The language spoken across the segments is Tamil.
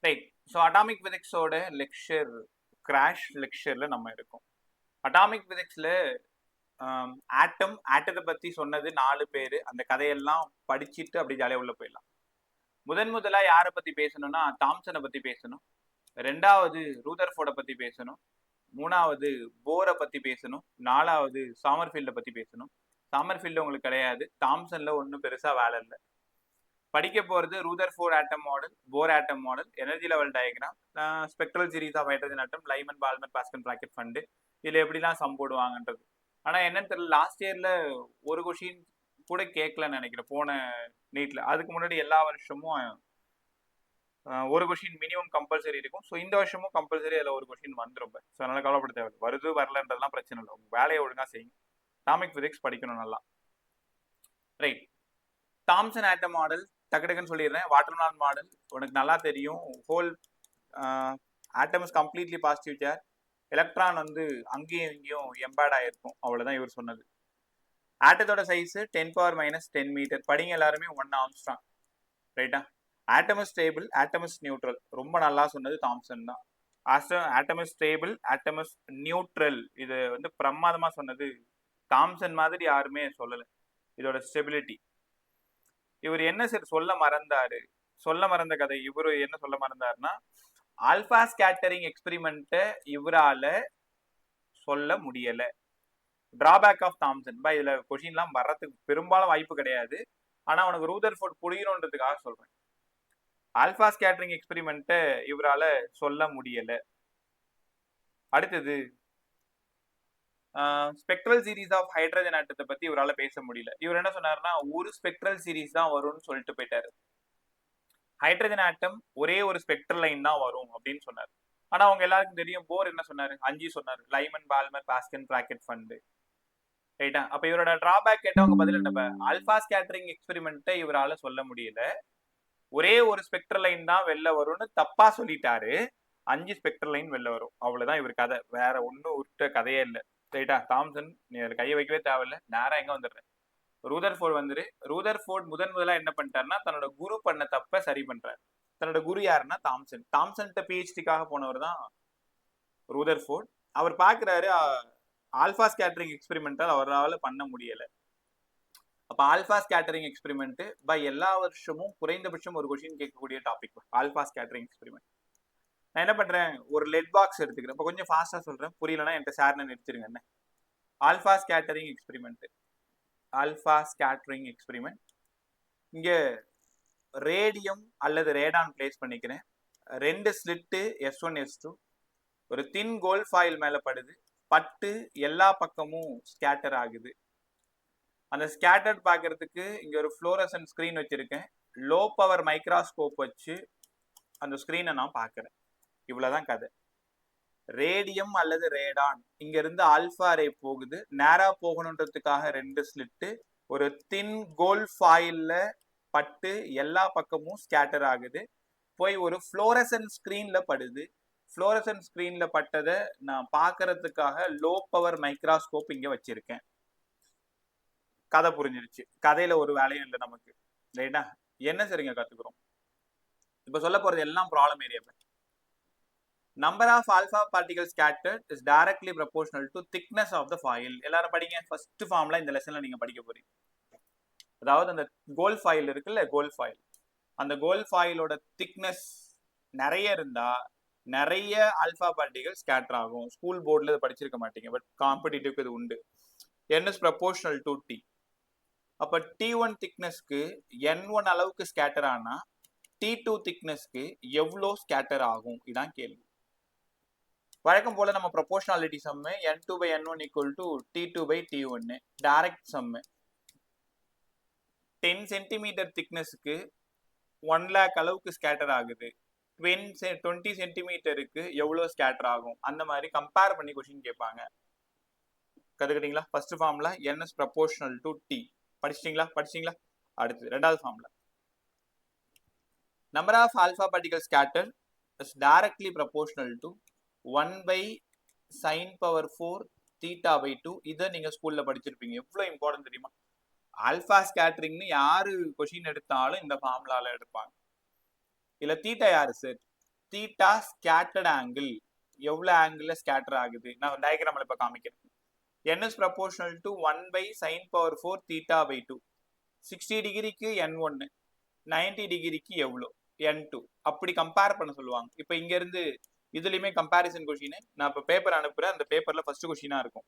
ரைட். ஸோ அட்டாமிக் பிசிக்ஸோட லெக்சர் கிராஷ் லெக்சர்ல நம்ம இருக்கோம். அட்டாமிக் பிசிக்ஸ்ல ஆட்டத்தை பத்தி சொன்னது 4 பேரு. அந்த கதையெல்லாம் படிச்சுட்டு அப்படி ஜாலியா உள்ள போயிடலாம். முதலா யாரை பத்தி பேசணும்னா தாம்சனை பத்தி பேசணும். 2வது ரூதர்ஃபோர்டை பத்தி பேசணும். 3வது போரை பத்தி பேசணும். 4வது சாமர்ஃபீல்டை பத்தி பேசணும். சாமர்ஃபீல்டு உங்களுக்கு கிடையாது. தாம்சன்ல ஒன்றும் பெருசா வேலை இல்லை. படிக்க போறது Rutherford atom model, Bohr atom model, energy level diagram, spectral series of hydrogen atom, Lyman Balmer Paschen Brackett Pfund, இதுல எப்படிலாம் சம் போடுவாங்கன்றது. ஆனா என்னன்னு தெரியல, லாஸ்ட் இயர்ல ஒரு கொஷின் கூட கேட்கலன்னு நினைக்கிறேன் போன நீட்ல. அதுக்கு முன்னாடி எல்லா வருஷமும் ஒரு கொஷின் மினிமம் கம்பல்சரி இருக்கும். ஸோ இந்த வருஷமும் கம்பல்சரி அதில் ஒரு கொஷின் வந்துடும். ஸோ அதனால கவலைப்பட தேவை, வருது வரலன்றதுலாம் பிரச்சனை இல்லை. உங்க வேலையை ஒழுங்கா செய்யுங்க. அட்டாமிக் பிசிக்ஸ் படிக்கணும் நல்லா. ரைட். தாம்சன் ஆட்டம் மாடல் டக்குன்னு சொல்லிடுறேன். வாட்டர்மேன் மாடல் உனக்கு நல்லா தெரியும். Whole atom is completely positive charge. Electron வந்து அங்கேயும் இங்கேயும் எம்பேட் ஆயிருக்கும். அவ்வளவுதான் இவர் சொன்னது. ஆட்டத்தோட சைஸ் 10⁻⁻10 மீட்டர். படிங்க எல்லாருமே 1 ஆம்ஸ்ட்ராங். ரைட்டா? Atom is stable, atom is neutral. ரொம்ப நல்லா சொன்னது தாம்சன் தான். Atom is stable, atom is neutral. இது வந்து பிரமாதமா சொன்னது தாம்சன் மாதிரி யாருமே சொல்லலை. இதோட ஸ்டெபிலிட்டி. இவர் என்ன சொல்ல மறந்தாரு? சொல்ல மறந்த கதை. இவரு என்ன சொல்ல மறந்தாருன்னா, ஆல்பா ஸ்கேட்டரிங் எக்ஸ்பெரிமெண்ட்டை இவரால சொல்ல முடியல. Drawback of Thomson. இதுல கொஷின்லாம் வர்றதுக்கு பெரும்பாலும் வாய்ப்பு கிடையாது. ஆனா உனக்கு ரூதர்ஃபோர்ட் புரியணுன்றதுக்காக சொல்றேன். ஆல்பா ஸ்கேட்டரிங் எக்ஸ்பெரிமெண்ட்டை இவரால சொல்ல முடியல. அடுத்தது ஸ்பெக்ட்ரல் சீரிஸ் ஆஃப் ஹைட்ரஜன் ஆட்டத்தை பத்தி இவரால் பேச முடியல. இவர் என்ன சொன்னாருன்னா, ஒரு ஸ்பெக்ட்ரல் சீரிஸ் தான் வரும்னு சொல்லிட்டு போயிட்டாரு. ஹைட்ரஜன் ஆட்டம் ஒரே ஒரு ஸ்பெக்ட்ரல் லைன் தான் வரும் அப்படின்னு சொன்னார். ஆனா அவங்க எல்லாருக்கும் தெரியும் போர் என்ன சொன்னாரு, 5 சொன்னாரு. லைமன் பால்மர் பாஸ்கல் பிராக்கெட் ஃபண்டு. ரைட்டா? அப்ப இவரோட டிராபேக் கேட்டவங்க பதில் என்ன? ஆல்பா ஸ்கேட்டரிங் எக்ஸ்பெரிமெண்ட்டை இவரால சொல்ல முடியல. ஒரே ஒரு ஸ்பெக்ட்ரல் லைன் தான் வெளில வரும்னு தப்பா சொல்லிட்டாரு. 5 ஸ்பெக்ட்ரல் லைன் வெளில வரும். அவ்வளவுதான் இவர் கதை. வேற ஒன்னும் விட்ட கதையே இல்லை. ரைட்டா? தாம்சன் நீ கையை வைக்கவே தேவையில்லை. நேரம் எங்க வந்துடுறேன். ரூதர்ஃபோர்ட் முதலா என்ன பண்ணிட்டாருன்னா, தன்னோட குரு பண்ண தப்ப சரி பண்றாரு. தன்னோட குரு யாருன்னா தாம்சன். தாம்சன்ட்ட பிஹெச்டிக்காக போனவர் தான் ரூதர்ஃபோர்ட். அவர் பாக்குறாரு ஆல்பா ஸ்கேட்டரிங் எக்ஸ்பெரிமெண்டால் அவரால் பண்ண முடியல. அப்ப ஆல்பா ஸ்கேட்டரிங் எக்ஸ்பெரிமெண்ட் எல்லா வருஷமும் குறைந்தபட்சம் ஒரு கொஸ்டின் கேட்கக்கூடிய டாபிக் ஆல்பா ஸ்கேட்டரிங் எக்ஸ்பெரிமெண்ட். நான் என்ன பண்றேன், ஒரு லெட் பாக்ஸ் எடுத்துக்கிறேன். இப்ப கொஞ்சம் ஃபாஸ்டா சொல்றேன், புரியலன்னா என்கிட்ட சார் நிறுத்திருங்க. என்ன alpha scattering experiment? Alpha scattering experiment. இங்க ரேடியம் அல்லது ரேடான் பிளேஸ் பண்ணிக்கிறேன். 2 ஸ்லிட்டு S1 S2 ஒரு தின் கோல்ட் ஃபாயில் மேல படுது. பட்டு எல்லா பக்கமும் ஸ்கேட்டர் ஆகுது. அந்த ஸ்கேட்டர் பார்க்கறதுக்கு இங்க ஒரு ஃப்ளோரசன்ட் ஸ்கிரீன் வச்சிருக்கேன். லோ பவர் மைக்ரோஸ்கோப் வச்சு அந்த ஸ்கிரீனை நான் பார்க்கிறேன். இவ்வளவுதான் கதை. ரேடியம் அல்லது ரேடான் இங்க இருந்து ஆல்பா ரே போகுது. நேரா போகணுன்றதுக்காக 2 ஸ்லிட்டு ஒரு தின் கோல்ட் ஃபாயில்ல பட்டு எல்லா பக்கமும் ஸ்கேட்டர் ஆகுது. போய் ஒரு ஃப்ளோரசன்ட் ஸ்கிரீன்ல படுது. ஃப்ளோரசன்ட் ஸ்கிரீன்ல பட்டதை நான் பார்க்கறதுக்காக லோ பவர் மைக்ரோஸ்கோப் இங்க வச்சிருக்கேன். கதை புரிஞ்சிருச்சு. கதையில ஒரு வேலையும் இல்லை நமக்கு. ரைட்டா? என்ன சரிங்க கத்துக்கிறோம்? இப்ப சொல்ல போறது எல்லாம் problem area. Number of alpha particle scattered is directly proportional to thickness of the foil. எல்லாரும் படிங்க. ஃபர்ஸ்ட் ஃபார்ம்ல இந்த லெசன்ல நீங்க படிக்க போறீங்க. அதாவது அந்த கோல்ட் ஃபாயில் இருக்குல்ல, கோல்ட் ஃபாயில், அந்த கோல்ட் ஃபாயிலோட திக்னஸ் நிறைய இருந்தா நிறைய ஆல்பா பார்ட்டிகல் ஸ்கேட்டர் ஆகும். ஸ்கூல் போர்ட்ல இதை படிச்சிருக்க மாட்டீங்க, பட் காம்படிட்டிவ்க்கு இது உண்டு. n is proportional to t. அப்ப T1 திக்னஸ்க்கு N1 அளவுக்கு ஸ்கேட்டர் ஆனா T2 திக்னஸ்க்கு எவ்வளோ ஸ்கேட்டர் ஆகும்? இதான் கேள்வி. வழக்கம் போல நம்ம proportionality sum N2/N1 equal to T2/T1 direct sum. 10 centimetre திக்னஸ்க்கு 1 லேக் அளவுக்கு ஸ்கேட்டர் ஆகுது. 20 சென்டிமீட்டருக்கு எவ்வளவு ஸ்கேட்டர் ஆகும்? அந்த மாதிரி கம்பேர் பண்ணி கொஸ்டின் கேட்பாங்க. கத்துக்கிட்டீங்களா? First formula n is proportional to t. படிச்சிட்டீங்களா? அடுத்து ரெண்டாவது formula, number of alpha particles scattered is directly proportional to 1/sin power 4 θ/2. இதை நீங்க ஸ்கூல்ல படிச்சிருப்பீங்க. எவ்வளவு இம்பார்ட்டன்ட் தெரியுமா? ஆல்பா ஸ்கேட்டரிங்னு யாரு கொஸ்டின் எடுத்தாலும் இந்த ஃபார்முலால எடுப்பாங்க. இல்ல தீட்டா யாரு சார்? தீட்டா ஸ்கேட்டர்ட் ஆங்கிள் எவ்வளவு ஆங்கிள் ஸ்கேட்டர் ஆகுது. நான் டயக்ராம்ல இப்ப காமிக்கிறேன். n is proportional to 1 by sin power 4 theta by 2. 60 டிகிரிக்கு n1, 90 டிகிரிக்கு எவ்வளோ n2, அப்படி கம்பேர் பண்ண சொல்லுவாங்க. இப்போ இங்க இருந்து இதுலயுமே கம்பாரிசன் கொஸ்டின் நான் இப்போ பேப்பர் அனுப்புறேன். அந்த பேப்பர்ல ஃபர்ஸ்ட் கொஸ்டினா இருக்கும்.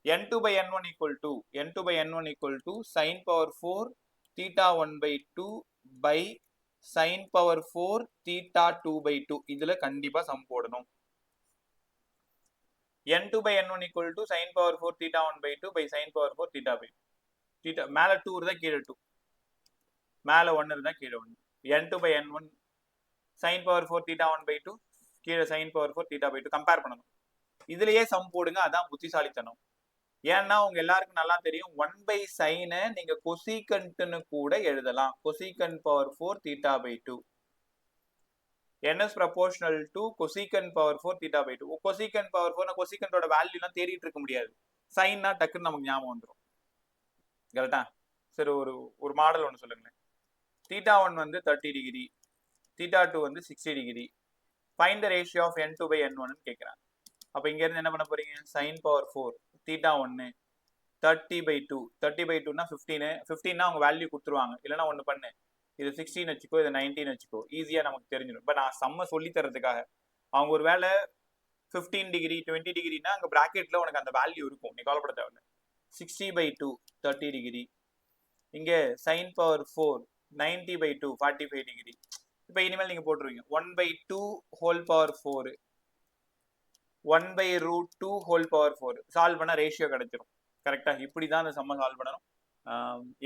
n2 by n1 equal to sin power 4 theta 1 by 2 by sin power 4 theta 2 by 2. இதுல கண்டிப்பா சம் போடணும். n2 by n1 equal to sin power 4 theta 1 by 2 by sin power 4 theta by 2. theta மேல 2 இருந்தா கீழே 2, மேல 1 இருந்தா கீழே 1. n2 by n1 sin power 4 theta 1 by 2 கீழே sin power 4 theta by 2 compare பண்ணணும். இதுலயே சம் போடுங்க. அதான் புத்திசாலித்தனம். ஏன்னா உங்க எல்லாருக்கும் நல்லா தெரியும் 1 by sin நீங்க கொசிகண்ட்னு கூட எழுதலாம். Cosecant power 4 theta by 2. n is proportional to cosecant power 4 theta by 2. cosecant power 4 நான் cosecantோட வேல்யூ எல்லாம் தேடிட்டு இருக்க முடியாது. சைன்னா டக்குன்னு நமக்கு ஞாபகம் வந்துடும். கரெக்டா? சரி, ஒரு மாடல் ஒன்று சொல்லுங்களேன். theta 1 வந்து 30 டிகிரி, theta 2 வந்து 60 degree. Find the ratio of n2 by n1 கேட்குறாங்க. அப்போ இங்க இருந்து என்ன பண்ண போறீங்க? sin power 4 theta 1 30 by 2. 30 by 2 னா 15. 15 அவங்க வேல்யூ கொடுத்துருவாங்க. இல்லைன்னா ஒன்று பண்ணு, இது 16 வச்சுக்கோ, இது 19 வச்சுக்கோ, ஈஸியா நமக்கு தெரிஞ்சிடும். பட் நான் சம்ம சொல்லி தரதுக்காக அவங்க ஒரு வேலை 15 டிகிரி 20 டிகிரினா அங்கே பிராக்கெட்ல உனக்கு அந்த வேல்யூ இருக்கும், நீ கவலைப்பட தேவையில்லை. 60 by 2 30 டிகிரி. இங்க sin பவர் 4 90 by 2 45 டிகிரி. இப்போ இனிமேல் நீங்க போட்டுருவீங்க 1 by 2 whole power 4 1 by root 2 whole power 4. Solve பண்ண ரேஷியோ கிடைச்சிரும். கரெக்டா? இப்படிதான் அந்த சம்ம சால்வ் பண்ணணும்.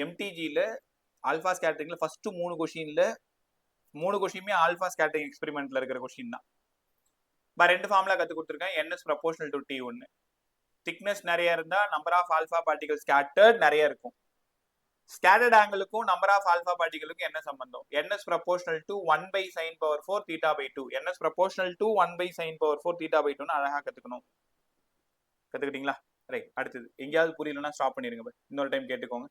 எம்டிஜியில் ஆல்ஃபா ஸ்கேட்டரிங்ல ஃபர்ஸ்ட் 3 கொஸ்டின்ல 3 கொஸ்டினுமே ஆல்ஃபா ஸ்கேட்டரிங் எக்ஸ்பெரிமெண்ட்ல இருக்கிற கொஸ்டின் தான். ரெண்டு ஃபார்முலா கத்து கொடுத்துருக்கேன். n is proportional to t1. Thickness நிறைய இருந்தா number of alpha particle scattered நிறைய இருக்கும். ஸ்கேட்டர்ட் ஆங்கிளுக்கும் நம்பர் ஆஃப் ஆல்ஃபா பார்ட்டிகளுக்கும் என்ன சம்பந்தம்? n is proportional to 1 by sin power 4 theta by 2. n is proportional to 1 by sin power 4 theta by 2 னு அழகா கத்துக்கணும். கத்துக்கிட்டீங்களா? ரைட். அடுத்தது எங்கேயாவது புரியலன்னா ஸ்டாப் பண்ணிருங்க. இன்னொரு டைம் கேட்டுக்கோங்க.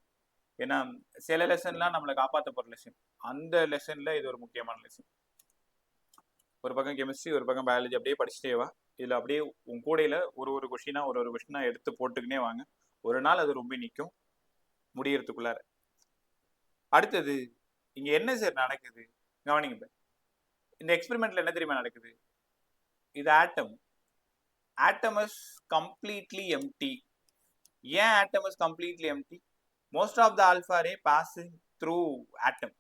ஏன்னா சில லெசன்லாம் நம்மளை காப்பாற்ற போற லெசன். அந்த லெசன்ல இது ஒரு முக்கியமான லெசன். ஒரு பக்கம் கெமிஸ்ட்ரி, ஒரு பக்கம் பயாலஜி, அப்படியே படிச்சுட்டே வா. இதுல அப்படியே உன் கூடையில ஒரு கொஸ்டினா எடுத்து போட்டுக்கினே வாங்க. ஒரு நாள் அது ரொம்ப நிற்கும் முடியறதுக்குள்ளார. அடுத்தது இங்க என்ன சார் நடக்குது கவனிங்க. இந்த எக்ஸ்பெரிமெண்ட்ல என்ன தெரியுமா நடக்குது? இது atom. Atom is completely empty. ஏன் atom is completely empty? most of the alpha ray passing through atom.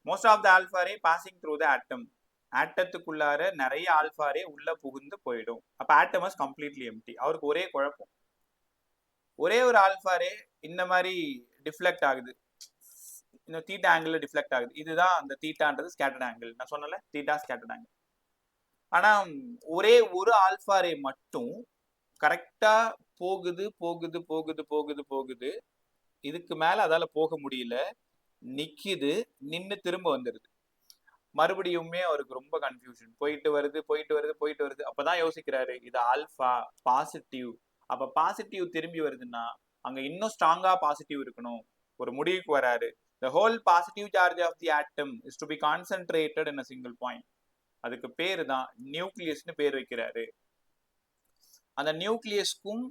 most of the alpha ray passing through the atom. ஆட்டத்துக்குள்ளார நிறைய ஆல்பா ரே உள்ள புகுந்து போயிடும். அப்ப ஆட்டம் இஸ் கம்ப்ளீட்லி எம்டி. அவருக்கு ஒரே குழப்பம், ஒரே ஒரு ஆல்பா ரே இந்த மாதிரி டிஃப்ளெக்ட் ஆகுது, இந்த தீட்டா ஆங்கிள் டிஃப்ளெக்ட் ஆகுது. இதுதான் அந்த தீட்டான்றது ஸ்கேட்டர்ட் ஆங்கிள். நான் சொன்னல தீட்டா ஸ்கேட்டர்ட் ஆங்கிள். ஆனா ஒரே ஒரு ஆல்பா ரே மட்டும் கரெக்டா போகுது போகுது போகுது போகுது போகுது. இதுக்கு மேல அதால போக முடியல, நிக்குது, நின்று திரும்ப வந்துருது. மறுபடியுமே அவருக்கு ரொம்ப கன்ஃபியூஷன். போயிட்டு வருது போயிட்டு வருது போயிட்டு வருது. அப்பதான் யோசிக்கிறாரு, இது ஆல்பா பாசிட்டிவ். அப்ப பாசிட்டிவ் திரும்பி வருதுன்னா அங்க இன்னும் ஸ்ட்ராங்கா பாசிட்டிவ் இருக்கணும். ஒரு முடிவுக்கு வராரு. the whole positive charge of the atom is to be concentrated in a single point. அதுக்கு பேரு தான் நியூக்ளியஸ்னு பேர் வைக்கிறாரு. அந்த நியூக்ளியஸ்க்கும்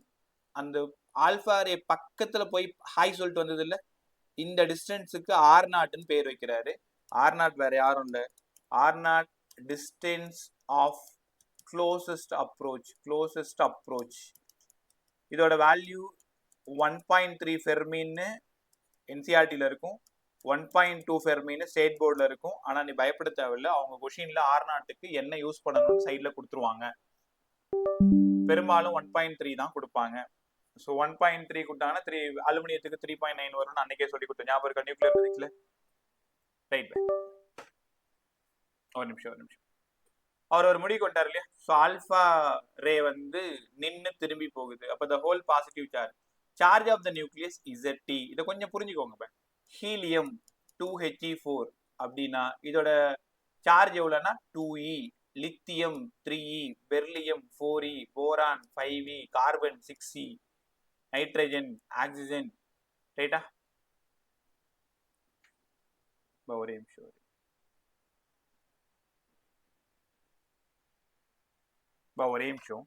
அந்த ஆல்பா ரே பக்கத்துல போய் ஹாய் சொல்லிட்டு வந்தது இல்ல, இந்த டிஸ்டன்ஸுக்கு ஆர் நாட்னு பேர் வைக்கிறாரு. ஆர் நாட் வேற யாரும் இல்ல, R naught distance of closest approach. இதோட வேல்யூ 1.3 ஃபெர்மின்னு என்சிஆர்டில இருக்கும், 1.2 ஃபெர்மின்னு ஸ்டேட் போர்டில் இருக்கும். ஆனா நீ பயப்பட தேவையில்லை, அவங்க கொஷின்ல ஆர் நாட்டுக்கு என்ன யூஸ் பண்ணணும்னு சைட்ல கொடுத்துருவாங்க. பெரும்பாலும் 1.3 தான் கொடுப்பாங்க. ஸோ 1.3 கொடுத்தாங்கன்னா 3 அலுமினியத்துக்கு 3.9 வரும்னு அன்னைக்கே சொல்லி கொடுத்தோம். ஞாபகம் இருக்கா நியூக்ளியர் பிசிக்ஸ்ல? ரைட். ஒரு நிமிஷம். அவர் ஒரு முடிவு கொண்டார் இல்லையா? ஸோ ஆல்பா ரே வந்து நின்று திரும்பி போகுது. அப்போ the whole positive charge of the nucleus ZT. இதை கொஞ்சம் புரிஞ்சுக்கோங்க. ஹீலியம் 2He4 அப்படின்னா இதோட சார்ஜ் எவ்வளோன்னா 2E. Lithium 3E, beryllium 4E, boron 5E, carbon 6E, nitrogen, oxygen. ரைட்டா? ஒரே நிமிஷம். ஒரே நிமிஷம்.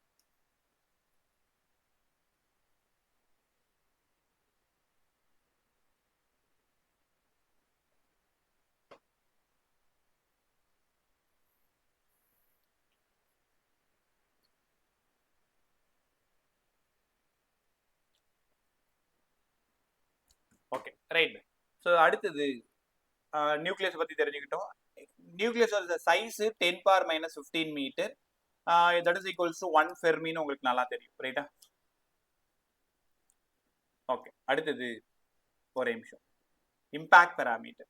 Okay right. ஸோ அடுத்தது நியூக்ளியஸ் பத்தி தெரிஞ்சுக்கிட்டோம். நியூக்ளியஸோட size 10⁻⁻15 metre, that is equals to 1 ஃபெர்மின்னு உங்களுக்கு நல்லா தெரியும், ரைட்டா? ஓகே, அடுத்தது ஒரே நிமிஷம். Impact parameter.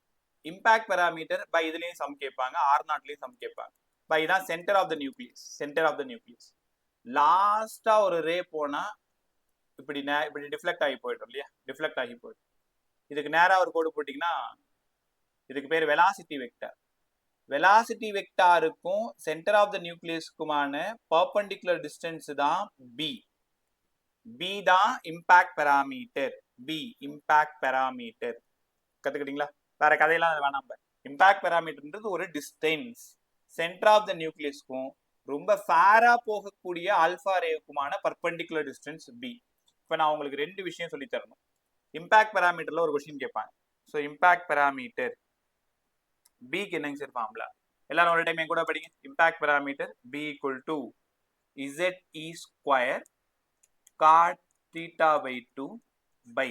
இம்பாக்ட் பெராமீட்டர் பை இதுலயும் சம் கேட்பாங்க, R0லயும் சம் கேட்பாங்க. பை தான் centre of the nucleus. Centre of the nucleus லாஸ்டா ஒரு ரே போனா இப்படி இப்படி டிஃப்ளெக்ட் ஆகி போயிடும் இல்லையா? டிஃப்ளெக்ட் ஆகி போயிடும். இதுக்கு நேரா ஒரு கோடு போட்டீங்கன்னா இதுக்கு பேர் வெலாசிட்டி வெக்டார். வெலாசிட்டி வெக்டாருக்கும் சென்டர் ஆஃப் த நியூக்ளியஸ்க்குமான பர்பெண்டிகுலர் டிஸ்டன்ஸ் தான் பி. பி தான் impact parameter. B impact parameter. கத்துக்கிட்டீங்களா? வேற கதையெல்லாம் வேணாம். இம்பாக்ட் பெராமீட்டர்ன்றது ஒரு டிஸ்டன்ஸ் சென்டர் ஆஃப் த நியூக்ளியஸ்க்கும் ரொம்ப ஃபேரா போகக்கூடிய ஆல்பா ரேவுக்குமான பர்பெண்டிகுலர் டிஸ்டன்ஸ் பி. இப்போ நான் உங்களுக்கு ரெண்டு விஷயம் சொல்லி தரணும். இம்பாக்ட் பெராமீட்டர்ல ஒரு கொஸ்டின் கேட்பாங்க. ஸோ இம்பாக்ட் பெராமீட்டர் பிக்கு என்னங்க சார் ஃபார்முலா? எல்லாரும் ஒரு டைம் என் கூட படிங்க. Impact parameter b equal to ZE square cot theta by 2 by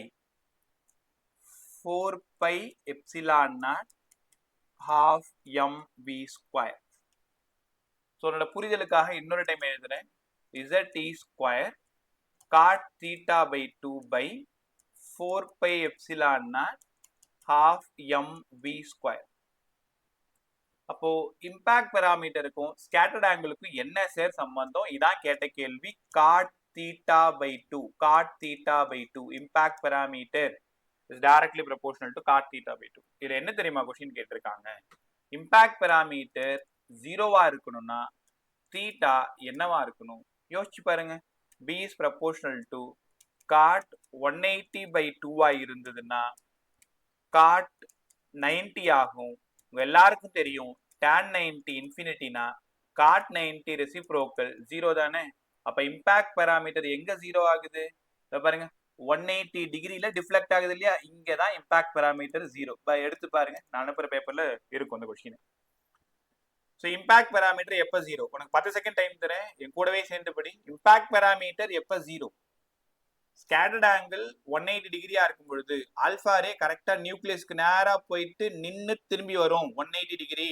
4 pi epsilon naught half mv square. So என்னோட புரிதலுக்காக இன்னொரு டைம் எழுதுறேன். ZE square cot theta by 2 by 4 pi epsilon naught half mv square. அப்போ இம்பாக்ட் பெராமீட்டருக்கும் ஸ்கேட்டர்ட் ஆங்கிளுக்கும் என்ன சார் சம்பந்தம்? இதான் கேட்ட கேள்வி. cot theta by 2. cot theta by 2 impact parameter is directly proportional to cot theta by 2. இதுல என்ன தெரியுமா क्वेश्चन கேட்டிருக்காங்க? இம்பாக்ட் பெராமீட்டர் 0வா இருக்கணும்னா தீட்டா என்னவா இருக்கணும்? யோசிச்சு பாருங்க. b is proportional to cot 180 by 2 இருந்ததுன்னா cot 90 ஆகும். எல்லாருக்கும் தெரியும் tan 90 இன்ஃபினிட்டினா cot 90 ரெசிப்ரோக்கல் 0 தானே? அப்ப இம்பாக்ட் பெராமீட்டர் எங்க 0 ஆகுது? பாருங்க 180 டிகிரில டிஃப்ளெக்ட் ஆகுது இல்லையா? இங்கதான் இம்பாக்ட் பெராமீட்டர் 0. எடுத்து பாருங்க, நான் அனுப்புற பேப்பர்ல இருக்கும் அந்த கொஸ்டின். ஸோ இம்பாக்ட் பெராமீட்டர் எப்ப 0? உனக்கு 10 செகண்ட் டைம் தரேன், என் கூடவே சேர்ந்து படி. இம்பாக்ட் பெராமீட்டர் எப்ப 0? ஸ்கேட்டர்ட் ஆங்கிள் 180 டிகிரியா இருக்கும் பொழுது ஆல்பா ரே கரெக்டா நியூக்ளியஸ்க்கு நேரா போயிட்டு நின்னு திரும்பி வரும் 180 டிகிரி.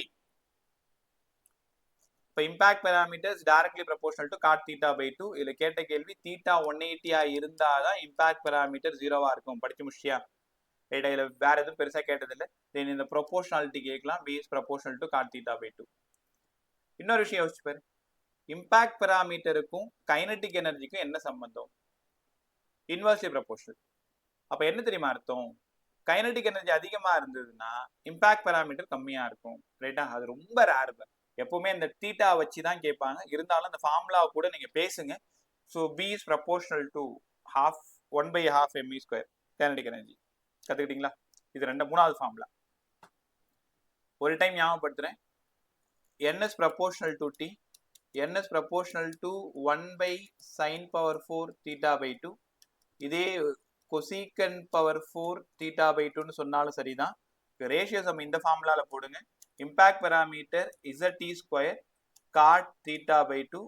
இப்போ impact parameters directly proportional to cot theta by 2. இதுல கேட்ட கேள்வி தீட்டா 180 இருந்தாதான் இம்பாக்ட் பெராமீட்டர் 0வா இருக்கும். படிச்சு முடிச்சியா? இடையில வேற எதுவும் பெருசா கேட்டதில்லை. தென் இந்த ப்ரொபோர்ஷனாலிட்டி கேட்கலாம். B is proportional to cot theta by 2. இன்னொரு விஷயம் யோசிச்சு பாரு. இம்பாக்ட் பெராமீட்டருக்கும் கைனடிக் எனர்ஜிக்கும் என்ன சம்பந்தம்? Inversely proportional. அப்ப என்ன தெரியுமா அர்த்தம்? கைனடிக் எனர்ஜி அதிகமா இருந்ததுன்னா இம்பாக்ட் பெராமீட்டர் கம்மியா இருக்கும், ரைட்டா? அது ரொம்ப ரேர். எப்பவுமே இந்த தீட்டா வச்சு தான் கேட்பாங்க. இருந்தாலும் அந்த ஃபார்முலாவை கூட நீங்க பேசுங்க. So b is proportional to 1/2 mv square kinetic energy. கத்துக்கிட்டீங்களா? இது மூணாவது ஃபார்முலா. ஒரு டைம் ஞாபகப்படுத்துறேன். ns proportional to t, ns proportional to 1/sin⁴ theta by 2. இதே கொசீக்கன் பவர் 4 தீட்டா பை 2ன்னு சொன்னாலும் சரிதான். ரேஷியோஸ் நம்ம இந்த ஃபார்முலால போடுங்க. Impact parameter ZE square cot theta by 2.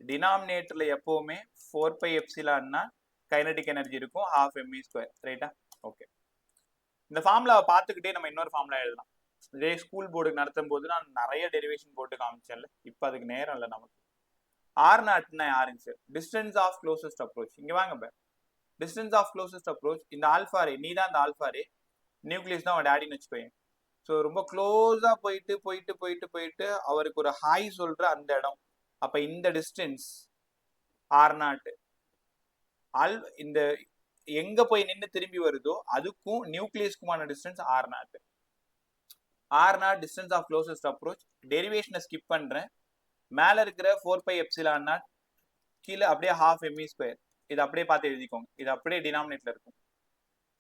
டினாமினேட்டர்ல எப்பவுமே 4 பை எப்சிலான்னா கைனடிக் எனர்ஜி இருக்கும் 1/2 mv ஸ்கொயர், ரைட்டா? ஓகே, இந்த ஃபார்முலாவை பார்த்துக்கிட்டே நம்ம இன்னொரு ஃபார்முலா எழுதலாம். இதே ஸ்கூல் போர்டுக்கு நடத்தும் போது நான் நிறைய டெரிவேஷன் போட்டு காமிச்சேன்ல, இப்போ அதுக்கு நேரம் இல்லை நமக்கு. R0னா யாருங்க sir? Distance of closest approach. இங்க வாங்க பார். Distance of closest approach. இந்த ஆல்பா ரே, நீ தான் இந்த ஆல்பா ரே, நியூக்ளியஸ் தான் அவன் டேடின்னு வச்சுக்கோங்க. ஸோ ரொம்ப க்ளோஸா போயிட்டு போயிட்டு போயிட்டு போயிட்டு அவருக்கு ஒரு ஹாய் சொல்ற அந்த இடம். அப்ப இந்த டிஸ்டன்ஸ் R0. இந்த எங்க போய் நின்று திரும்பி வருதோ அதுக்கும் நியூக்ளியஸ்க்குமான distance R0. R0 distance of closest approach. டெரிவேஷனை ஸ்கிப் பண்றேன். மேல இருக்கிற 4 பை எப்சிலான் நாட், கீழே அப்படியே 1/2 mv ஸ்கொயர். இது அப்படியே பார்த்து எழுதிக்கோங்க. இது அப்படியே டினாமினேட்டர்ல இருக்கும்.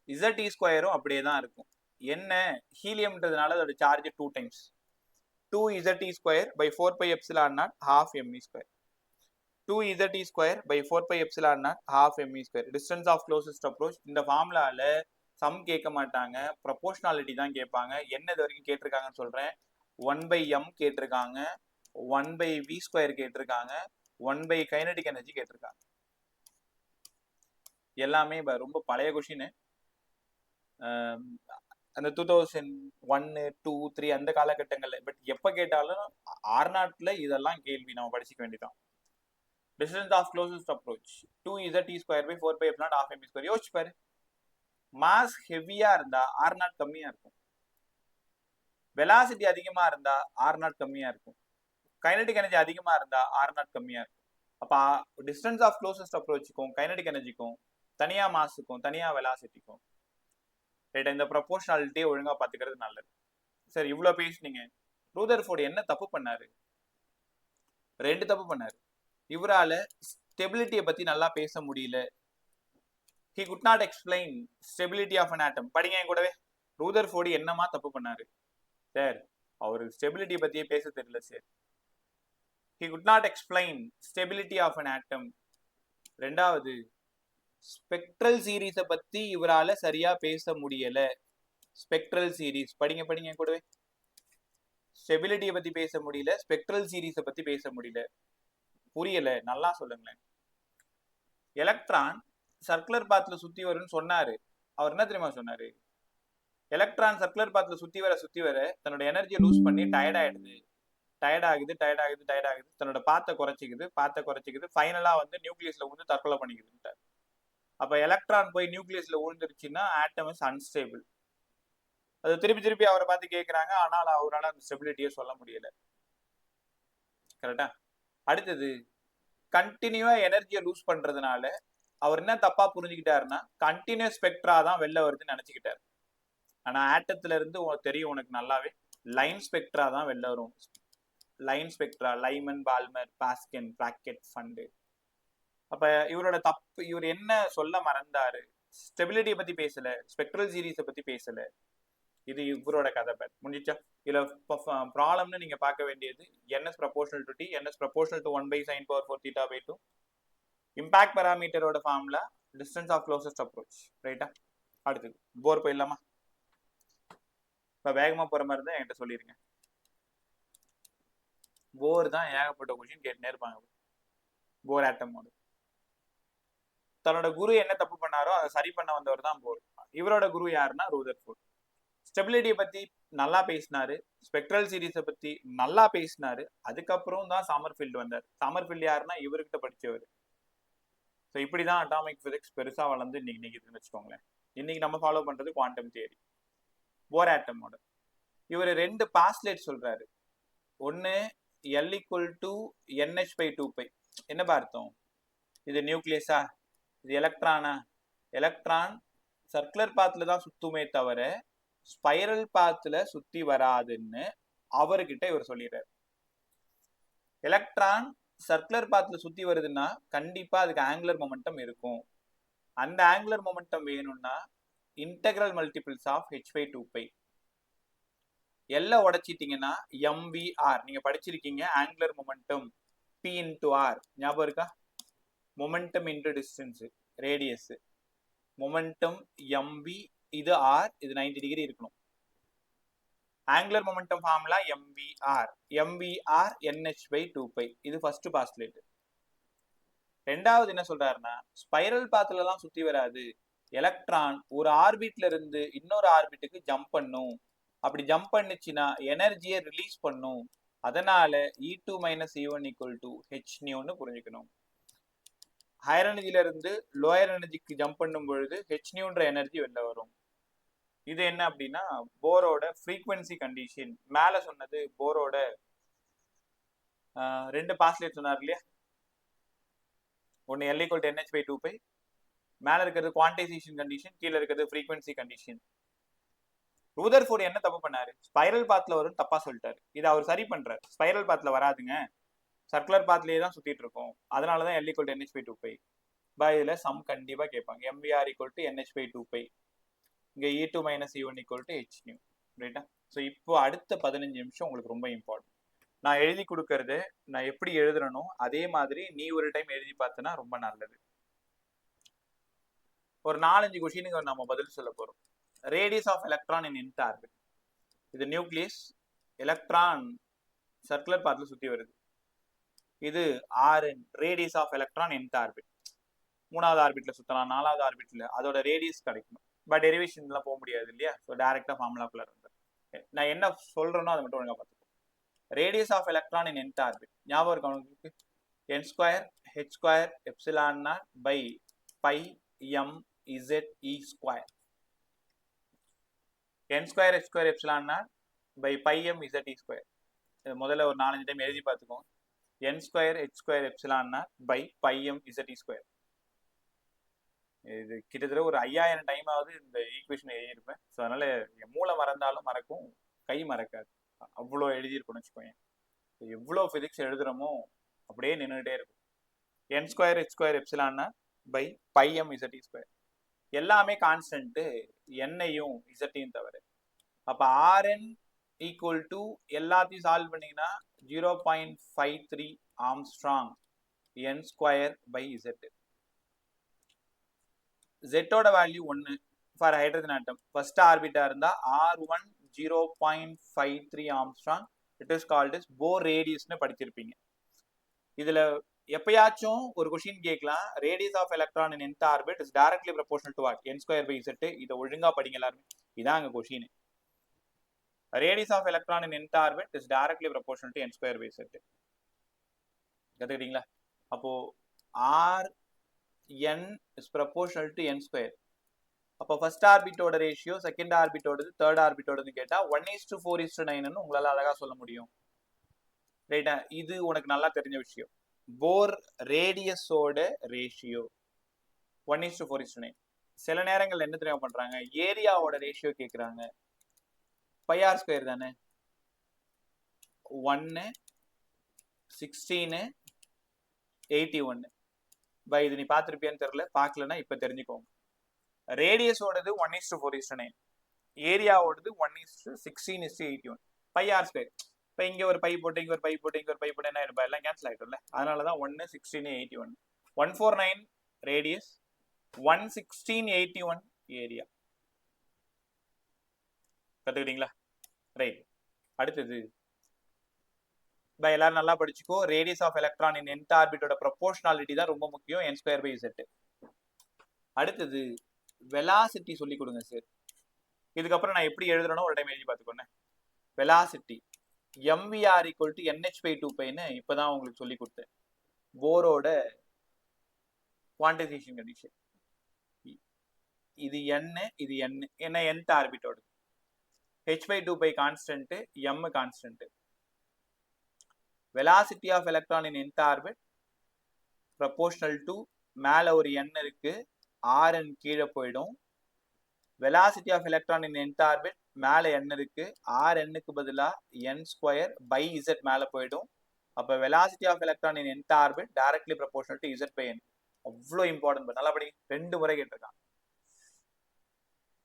ZE ஸ்கொயரும் அப்படியே தான் இருக்கும். என்ன ஹீலியம்ன்றதுனால அதோட charge 2 times 2 ZE square by 4 by epsilon naught 1/2 mv square. 2z square by 4 by epsilon naught half me square. Distance of closest approach. இந்த ஃபார்முலால சம் கேட்க மாட்டாங்க, ப்ரொபோர்ஷனாலிட்டி தான் கேட்பாங்க. என்ன இது வரைக்கும் கேட்டிருக்காங்கன்னு சொல்றேன். 1/m கேட்டிருக்காங்க, 1/v ஸ்கொயர் கேட்டிருக்காங்க, 1 கைனடிக் எனர்ஜி கேட்டிருக்காங்க. எல்லாமே ரொம்ப பழைய கொஷின். அந்த 2001 2 3 அந்த காலகட்டங்கள்ல. பட் எப்ப கேட்டாலும் R0ல இதெல்லாம் கேள்வி நம்ம படிச்சுக்க வேண்டியதான். Distance of closest approach 2z square by 4 by epsilon half m square. யோசிச்சு பாரு, மாஸ் ஹெவியா இருந்தா R0 கம்மியா இருக்கும், வெலாசிட்டி அதிகமா இருந்தா R0 கம்மியா இருக்கும், கைனடிக் எனர்ஜி அதிகமா இருந்தா R0 கம்மியா இருக்கும். அப்ப டிஸ்டன்ஸ் ஆஃப் க்ளோசஸ்ட் அப்ரோச்சுக்கும் கைனடிக் எனர்ஜிக்கும் தனியா மாஸுக்கும் தனியா வெலாசிட்டிக்கும் ரைட். இந்த ப்ரொபோர்ஷனாலிட்டியை ஒழுங்கா பாத்துக்கிறது நல்லது. சரி, இவ்வளவு பேசுனீங்க. ரூதர்ஃபோர்ட் என்ன தப்பு பண்ணாரு? 2 தப்பு பண்ணாரு. இவரால ஸ்டெபிலிட்டியை பத்தி நல்லா பேச முடியல. he could not explain stability of an atom. படிங்க என் கூடவே. ரூதர்ஃபோர்ட் என்னமா தப்பு பண்ணாரு சார்? அவரு ஸ்டெபிலிட்டியை பத்தியே பேச தெரியல sir. he could not explain stability of an atom. ரெண்டாவது, ஸ்பெக்ட்ரல் சீரீஸை பத்தி இவரால சரியா பேச முடியல. ஸ்பெக்ட்ரல் சீரீஸ் படிங்க படிங்க கூடவே. ஸ்டெபிலிட்டியை பத்தி பேச முடியல, ஸ்பெக்ட்ரல் சீரீஸை பத்தி பேச முடியல. புரியல, நல்லா சொல்லுங்களேன். எலக்ட்ரான் சர்க்குலர் பாத்ல சுத்தி வரும்னு சொன்னாரு. அவர் என்ன தெரியுமா சொன்னாரு? எலக்ட்ரான் சர்க்குலர் பாத்ல சுத்தி வர தன்னோட எனர்ஜியை லூஸ் பண்ணி டயர்ட் ஆயிடுது, தன்னோட பாத்தை குறைச்சிக்குது, ஃபைனலா நியூக்ளியஸ்ல விழுந்து தற்கொலை பண்ணிக்குது. அப்ப எலக்ட்ரான் போய் நியூக்ளியஸ்ல விழுந்துருச்சுன்னா ஆட்டம் இஸ் அன்ஸ்டேபிள். அது திருப்பி அவரை பார்த்து கேட்கிறாங்க, ஆனால் அவரால் அந்த ஸ்டெபிலிட்டியை சொல்ல முடியல. கரெக்டா? அடுத்தது, கண்டினியூவா எனர்ஜியை லூஸ் பண்றதுனால அவர் என்ன தப்பா புரிஞ்சுக்கிட்டாருன்னா கண்டினியூஸ் ஸ்பெக்ட்ரா தான் வெளில வருதுன்னு நினைச்சுக்கிட்டாரு. ஆனா ஆட்டத்துல இருந்து தெரியும் உனக்கு நல்லாவே, லைன் ஸ்பெக்ட்ரா தான் வெளில வரும். Line spectra, Lyman, Balmer, Paschen, Brackett, Pfund. அப்ப இவரோட தப்பு, இவர் என்ன சொல்ல மறந்தாரு? ஸ்டெபிலிட்டியை பத்தி பேசல, ஸ்பெக்ட்ரல் சீரீஸை பத்தி பேசல. இது இவரோட கதை. முடிஞ்சா இதுல ப்ராப்ளம்னு நீங்க பார்க்க வேண்டியது ns proportional to t, ns proportional to 1/sin power 4 theta by 2. Impact பாராமீட்டரோட formula distance of closest approach. ரைட்டா? அடுத்தது போர் போயிடலாமா? இப்ப வேகமா போற மாதிரி தான் என்கிட்ட சொல்லிருங்க. போர் தான் ஏகப்பட்ட கொஸ்டின் கேட்டுனே இருப்பாங்க. போர் ஆட்டமோட தன்னோட குரு என்ன தப்பு பண்ணாரோ அதை சரி பண்ண வந்தவர் தான் போர். இவரோட குரு யாருன்னா ரூதர்ஃபோர்ட். ஸ்டெபிலிட்டியை பத்தி நல்லா பேசினாரு, ஸ்பெக்ட்ரல் சீரீஸை பத்தி நல்லா பேசினாரு. அதுக்கப்புறம் தான் சாமர்ஃபீல்டு வந்தார். சாமர்ஃபீல்டு யாருன்னா இவர்கிட்ட படிச்சவர். ஸோ இப்படிதான் அட்டாமிக் பிசிக்ஸ் பெருசா வளர்ந்து இன்னைக்கு இருக்குன்னு வச்சுக்கோங்களேன். இன்னைக்கு நம்ம ஃபாலோ பண்றது குவாண்டம் தியரி. போர் ஆட்டமோட இவர் 2 பாஸ்லேட் சொல்றாரு. ஒன்னு L = NH/2π. என்ன அர்த்தம்? இது நியூக்ளியஸா, இது எலக்ட்ரானா? எலக்ட்ரான் சர்க்குலர் பாத்ல தான் சுத்துமே தவிர ஸ்பைரல் பாத்ல சுத்தி வராதுன்னு அவர்கிட்ட இவர் சொல்லிடுறாரு. எலக்ட்ரான் சர்க்குலர் பாத்ல சுத்தி வருதுன்னா கண்டிப்பா அதுக்கு ஆங்குலர் மொமெண்டம் இருக்கும். அந்த ஆங்குலர் மொமெண்டம் வேணும்னா இன்டெக்ரல் மல்டிபிள்ஸ் ஆஃப் h/2π. எல்ல உடைச்சிட்டீங்கன்னா mvr. நீங்க படிச்சிருக்கீங்க ஆங்குலர் மொமெண்டம் p × r. ஞாபகம் இருக்கா? Momentum into distance, radius. Momentum mv, இது r, இது 90 டிகிரி இருக்கணும். Angular momentum formula mvr nh/2π. இது ஃபர்ஸ்ட் பாஸ்லேட். ரெண்டாவது என்ன சொல்றாருன்னா ஸ்பைரல் பாத்ல எல்லாம் சுத்தி வராது. எலக்ட்ரான் ஒரு ஆர்பிட்ல இருந்து இன்னொரு ஆர்பிட்டுக்கு ஜம்ப் பண்ணும். அப்படி ஜம்ப் பண்ணுச்சுன்னா எனர்ஜியை ரிலீஸ் பண்ணும். அதனால E2 - E1 = hν புரிஞ்சுக்கணும். ஹையர் எனர்ஜில இருந்து லோயர் எனர்ஜிக்கு ஜம்ப் பண்ணும் பொழுது hν எனர்ஜி வெளில வரும். இது என்ன அப்படின்னா போரோட ஃப்ரீக்வன்சி கண்டிஷன். மேல சொன்னது போரோட 2 பாஸ்லேட் சொன்னார் இல்லையா? ஒன்னு L = NH/2π. மேல இருக்கிறது குவான்டைசேஷன் கண்டிஷன், கீழே இருக்கிறது ஃப்ரீக்வன்சி கண்டிஷன். ரூதர்ஃபோர்ட் என்ன தப்பு பண்ணாரு? ஸ்பைரல் பாத்ல வரும் தப்பா சொல்லிட்டாரு. இதை அவர் சரி பண்றாரு. ஸ்பைரல் பாத்ல வராதுங்க, சர்க்குலர் பாத்லயே தான் சுத்திட்டு இருக்கோம். அதனாலதான் L = NH/2π. இதுல சம் கண்டிப்பா கேட்பாங்க. mvr = NH/2π. இங்க E2 - E1 = hν. ரைட்டா? ஸோ இப்போ அடுத்த 15 நிமிஷம் உங்களுக்கு ரொம்ப இம்பார்ட்டன்ட். நான் எழுதி கொடுக்கறது நான் எப்படி எழுதுறனோ அதே மாதிரி நீ ஒரு டைம் எழுதி பார்த்தனா ரொம்ப நல்லது. ஒரு 4-5 क्वेश्चनக்கு நம்ம பதில் சொல்ல போறோம். Radius of electron in nth orbit. இது நியூக்ளியஸ், எலக்ட்ரான் சர்க்குலர் பாத்ல சுத்தி வருது. இது Rn, radius of electron nth orbit. 3வது ஆர்பிட்ல சுத்தலாம், 4வது ஆர்பிட்ல அதோட ரேடியஸ் கிடைக்கும். பட் டெரிவேஷன்லாம் போக முடியாது இல்லையா? ஸோ டைரக்டா ஃபார்முலாக்குள்ள இருந்து நான் என்ன சொல்றேனோ அதை மட்டும் ஒழுங்கா பார்த்துக்கோ. Radius of electron in nth orbit ஞாபகம் இருக்கா உங்களுக்கு? n square h square epsilon naught by pi m z e square. n square h square epsilon naught by pi m z e square. இது முதல்ல ஒரு 4-5 டைம் எழுதி பார்த்துக்கோங்க. n square h square epsilon naught by pi m z e square. இது கிட்டத்தட்ட ஒரு 5000 டைம் ஆகுது இந்த ஈக்குவேஷன் எழுதியிருப்பேன். ஸோ அதனால என் மூளை மறந்தாலும் மறக்கும், கை மறக்காது. அவ்வளோ எழுதியிருக்கணும்னு வச்சுக்கோங்க. எவ்வளோ ஃபிசிக்ஸ் எழுதுறோமோ அப்படியே நின்றுட்டே இருக்கும். n square h square epsilon by pi m z e square. எல்லாமே கான்ஸ்டன்ட், என்னையும் இசட்டையும் தவிர. அப்போ Rn ஈக்குவல் டு எல்லாத்தையும் சால்வ் பண்ணீங்கன்னா 0.53 angstrom n square by z. ஜெட்டோட value 1 for hydrogen atom. First ஆர்பிட்டா இருந்தா R1 0.53 angstrom. It is called is Bohr ரேடியஸ்னு படிச்சிருப்பீங்க. இதுல எப்பயாச்சும் ஒரு கொஸ்டின் கேட்கலாம், radius of electron in nth orbit is directly proportional to what? n square by z. இதை ஒழுங்கா படிங்க எல்லாருமே. இதான் அங்க question. Radius of electron in nth orbit is directly proportional to n square by z. கத்துக்கிட்டீங்களா? அப்போ Rn is proportional to n square. அப்போ ஃபர்ஸ்ட் ஆர்பிட்டோட ரேஷியோ, செகண்ட் ஆர்பிட்டோடது, தேர்ட் ஆர்பிட்டோடது கேட்டா 1:4:9 உங்களால அழகா சொல்ல முடியும். ரைட்டா? இது உனக்கு நல்லா தெரிஞ்ச விஷயம். போர் ரேடியஸோட ரேஷியோ 1:4:9. சில நேரங்கள் என்ன தெரியாம பண்றாங்க, ஏரியாவோட ரேஷியோ கேட்குறாங்க. பை ஆர் ஸ்கொயர் தானே. 1 16 81 பை. இது நீ பார்த்துருப்பியான்னு தெரியல, பார்க்கலன்னா இப்போ தெரிஞ்சுக்கோங்க. ரேடியஸோடது 1:4:9, ஏரியாவோடது 1:16:81. Pi R square. இப்போ இங்கே ஒரு பை போட்டு, இங்கே ஒரு பை போட்டு, இங்கே ஒரு பை போட்டு என்ன ஆயிடும்? எல்லாம் கேன்சல் ஆகிடும்ல. அதனால தான் 1:16:81. 149 ரேடியஸ், 116:81 ஏரியா. கற்றுக்கிட்டீங்களா? ரைட். அடுத்தது பை, எல்லாரும் நல்லா படிச்சுக்கோ. Radius of electron in nth ஆர்பிட்டோட ப்ரொபோர்ஷனாலிட்டி தான் ரொம்ப முக்கியம், n ஸ்கொயர் பை z. அடுத்தது வெலாசிட்டி சொல்லி கொடுங்க சார். இதுக்கப்புறம் நான் எப்படி எழுதுறேனோ ஒரு டைம் எழுதி பார்த்துக்கோங்க. வெலாசிட்டி mvr ஈக்குவல் டு nh/2πன்னு இப்போதான் உங்களுக்கு சொல்லி கொடுத்தேன். போரோட குவான்டைசேஷன் கண்டிஷன். இது n, இது n. என்ன? nth ஆர்பிட்டோட. h/2π constant, m constant. Velocity of electron in nth orbit proportional to, மேலே ஒரு n இருக்கு, Rn கீழே போயிடும். Velocity of electron in nth orbit மேலே n இருக்கு, Rnக்கு பதிலாக n ஸ்கொயர் பை z மேலே போயிடும். அப்போ velocity of electron in nth orbit directly proportional to z by n. அவ்வளோ இம்பார்ட்டன்ட். நல்லா படி. 2 முறை கேட்டிருக்காங்க.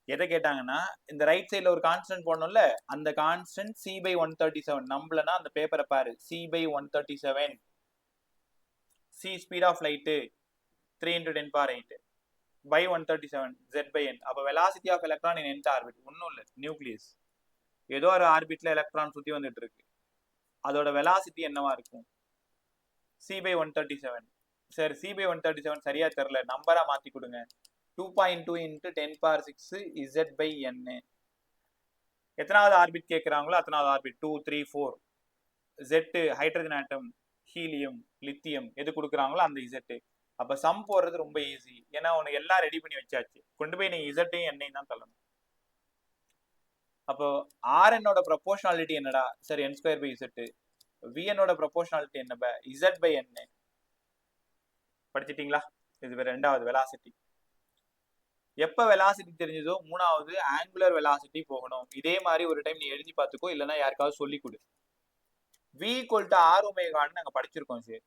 எதை கேட்டாங்கன்னா, இந்த ரைட் சைடில் ஒரு கான்ஸ்டன்ட் போடணும்ல, அந்த கான்ஸ்டன்ட் c/137. நம்பலன்னா அந்த பேப்பரை பாரு. c/137. c speed of light 3 × 10⁸ by 137 z by n. அப்போ velocity of electron in nth orbit ஒன்றும் இல்லை, நியூக்ளியஸ். ஏதோ ஒரு ஆர்பிட்ல எலக்ட்ரான் சுற்றி வந்துட்டு இருக்கு. அதோட வெலாசிட்டி என்னவா இருக்கும்? c/137. சரி, c/137 சரியா தெரியல, நம்பரா மாற்றி கொடுங்க. 2.2 × 10⁶ z by n. எத்தனாவது ஆர்பிட் கேட்குறாங்களோ அத்தனாவது orbit. 2 3 4. z hydrogen atom, helium, lithium எது கொடுக்குறாங்களோ அந்த z. அப்போ சம் போடுறது ரொம்ப ஈஸி, ஏன்னா உனக்கு எல்லாம் ரெடி பண்ணி வச்சாச்சு. கொண்டு போய் நீங்கள் இசட்டையும் எண்ணையும் தான் தள்ளணும். அப்போ Rnோட ப்ரொபோர்ஷனாலிட்டி என்னடா? சரி, n ஸ்கொயர் பை z. Vnோட ப்ரொபோர்ஷனாலிட்டி என்ன? z by n. படிச்சிட்டிங்களா? இது ரெண்டாவது வெலாசிட்டி. எப்போ வெலாசிட்டி தெரிஞ்சதோ மூணாவது ஆங்குலர் வெலாசிட்டி போகணும். இதே மாதிரி ஒரு டைம் நீ எழுதி பார்த்துக்கோ, இல்லைன்னா யாருக்காவது சொல்லி கொடு. v = r⍵ நாங்கள் படிச்சிருக்கோம் சார்.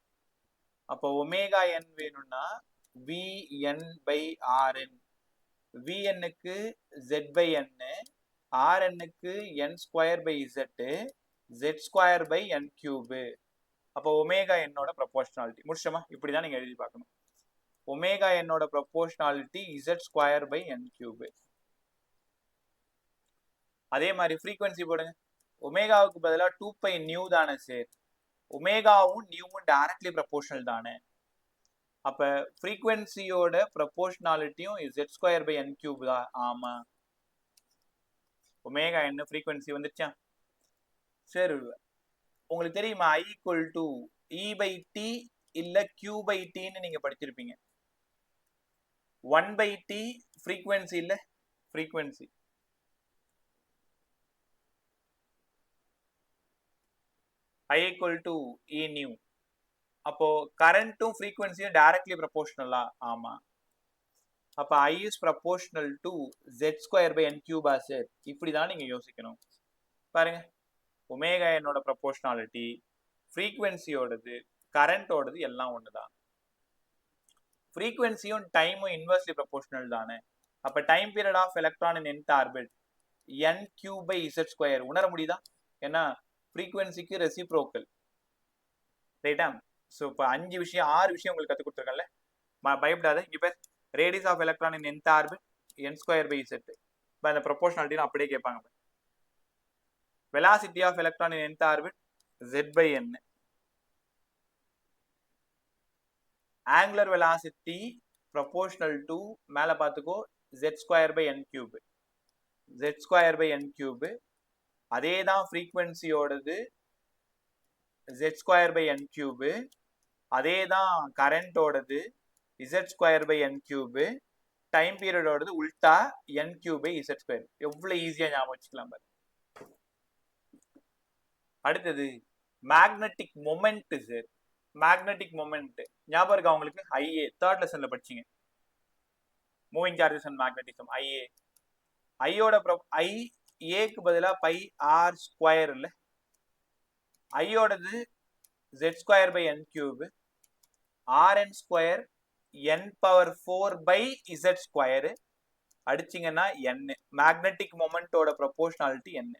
அப்போ ω_n வேணும்னா Vn/Rn. Vnக்கு z by n, Rnக்கு n square by z, z square by n cube. அப்போ ஒமேகா என்னோட ப்ரொபோர்ஷனாலிட்டி முடிச்சோமா? இப்படிதான் நீங்க எழுதி பார்க்கணும். ஒமேகா என்னோட proportionality z square by n cube. அதே மாதிரி ஃப்ரீக்வன்சி போடுங்க. ஒமேகாவுக்கு பதிலாக 2π நியூ தானே சார்? ஒமேகாவும் நியூவும் டைரக்ட்லி ப்ரொபோர்ஷனல் தானே? அப்ப ஃப்ரீக்வன்சியோட ப்ரொபோர்ஷனாலிட்டியும் z square by n cube தான். ஆமா, ஒமேகா என்ன ஃப்ரீக்வன்சி வந்துச்சா சார்? உங்களுக்கு தெரியுமா I equal to E by T இல்ல Q by T ன்னு நீங்க படிச்சிருப்பீங்க. 1 by T ஃப்ரீக்வன்சி இல்ல, frequency I equal to E new. அப்போ கரண்ட்டும் ஃப்ரீக்வன்சியும் டைரக்ட்லி ப்ரொபோர்ஷனலா? ஆமா. அப்ப I is proportional to z square by n cube sir. இப்படிதான் நீங்க யோசிக்கணும். பாருங்க, ஒமேகா என்னோட ப்ரொபோர்ஷனாலிட்டி, ஃப்ரீக்வன்சியோடது, கரண்டோடது எல்லாம் ஒண்ணுதான். ஃப்ரீக்வன்சியும் டைமும் இன்வெர்ஸ்லி ப்ரொபோர்ஷனல் தானே? அப்ப time period of electron in nth orbit n cube by z square. உணர முடியுதா? ஏன்னா ஃப்ரீக்வன்சிக்கு ரெசிப்ரோக்கல், ரைட்டா? ஸோ இப்போ 6 விஷயம் உங்களுக்கு கற்றுக் கொடுத்துருக்கேன்ல, பயப்படாத. இங்கே பேர் radius of electron in nth orbit n square by z. இப்போ அந்த ப்ரொபோர்ஷனாலிட்டி அப்படியே கேட்பாங்க. Velocity of electron in nth orbit z by n. Angular velocity proportional to மேலே பார்த்துக்கோ z square by n cube. z square by n cube. அதே தான் ஃப்ரீக்வன்சியோடது z square by n cube. அதே தான் கரண்டோடது z square by n cube. Time பீரியடோடது உல்டா n cube by z square. எவ்வளவு ஈஸியா ஞாபகம் வச்சுக்கலாம் பாரு. அடுத்தது magnetic moment sir. Magnetic moment ஞாபகம் இருக்கா உங்களுக்கு? IA தேர்ட் லெசன்ல படிச்சீங்க, moving charges and magnetism. IA ஐயோட ஐஏக்கு பதிலா பை ஆர் ஸ்கொயர் இல்ல, ஐயோடது z square by n cube, rn square n power 4 by z square அடிச்சிங்கன்னா n. மேக்னெட்டிக் மொமெண்டோட ப்ரொபோர்ஷனாலிட்டி n.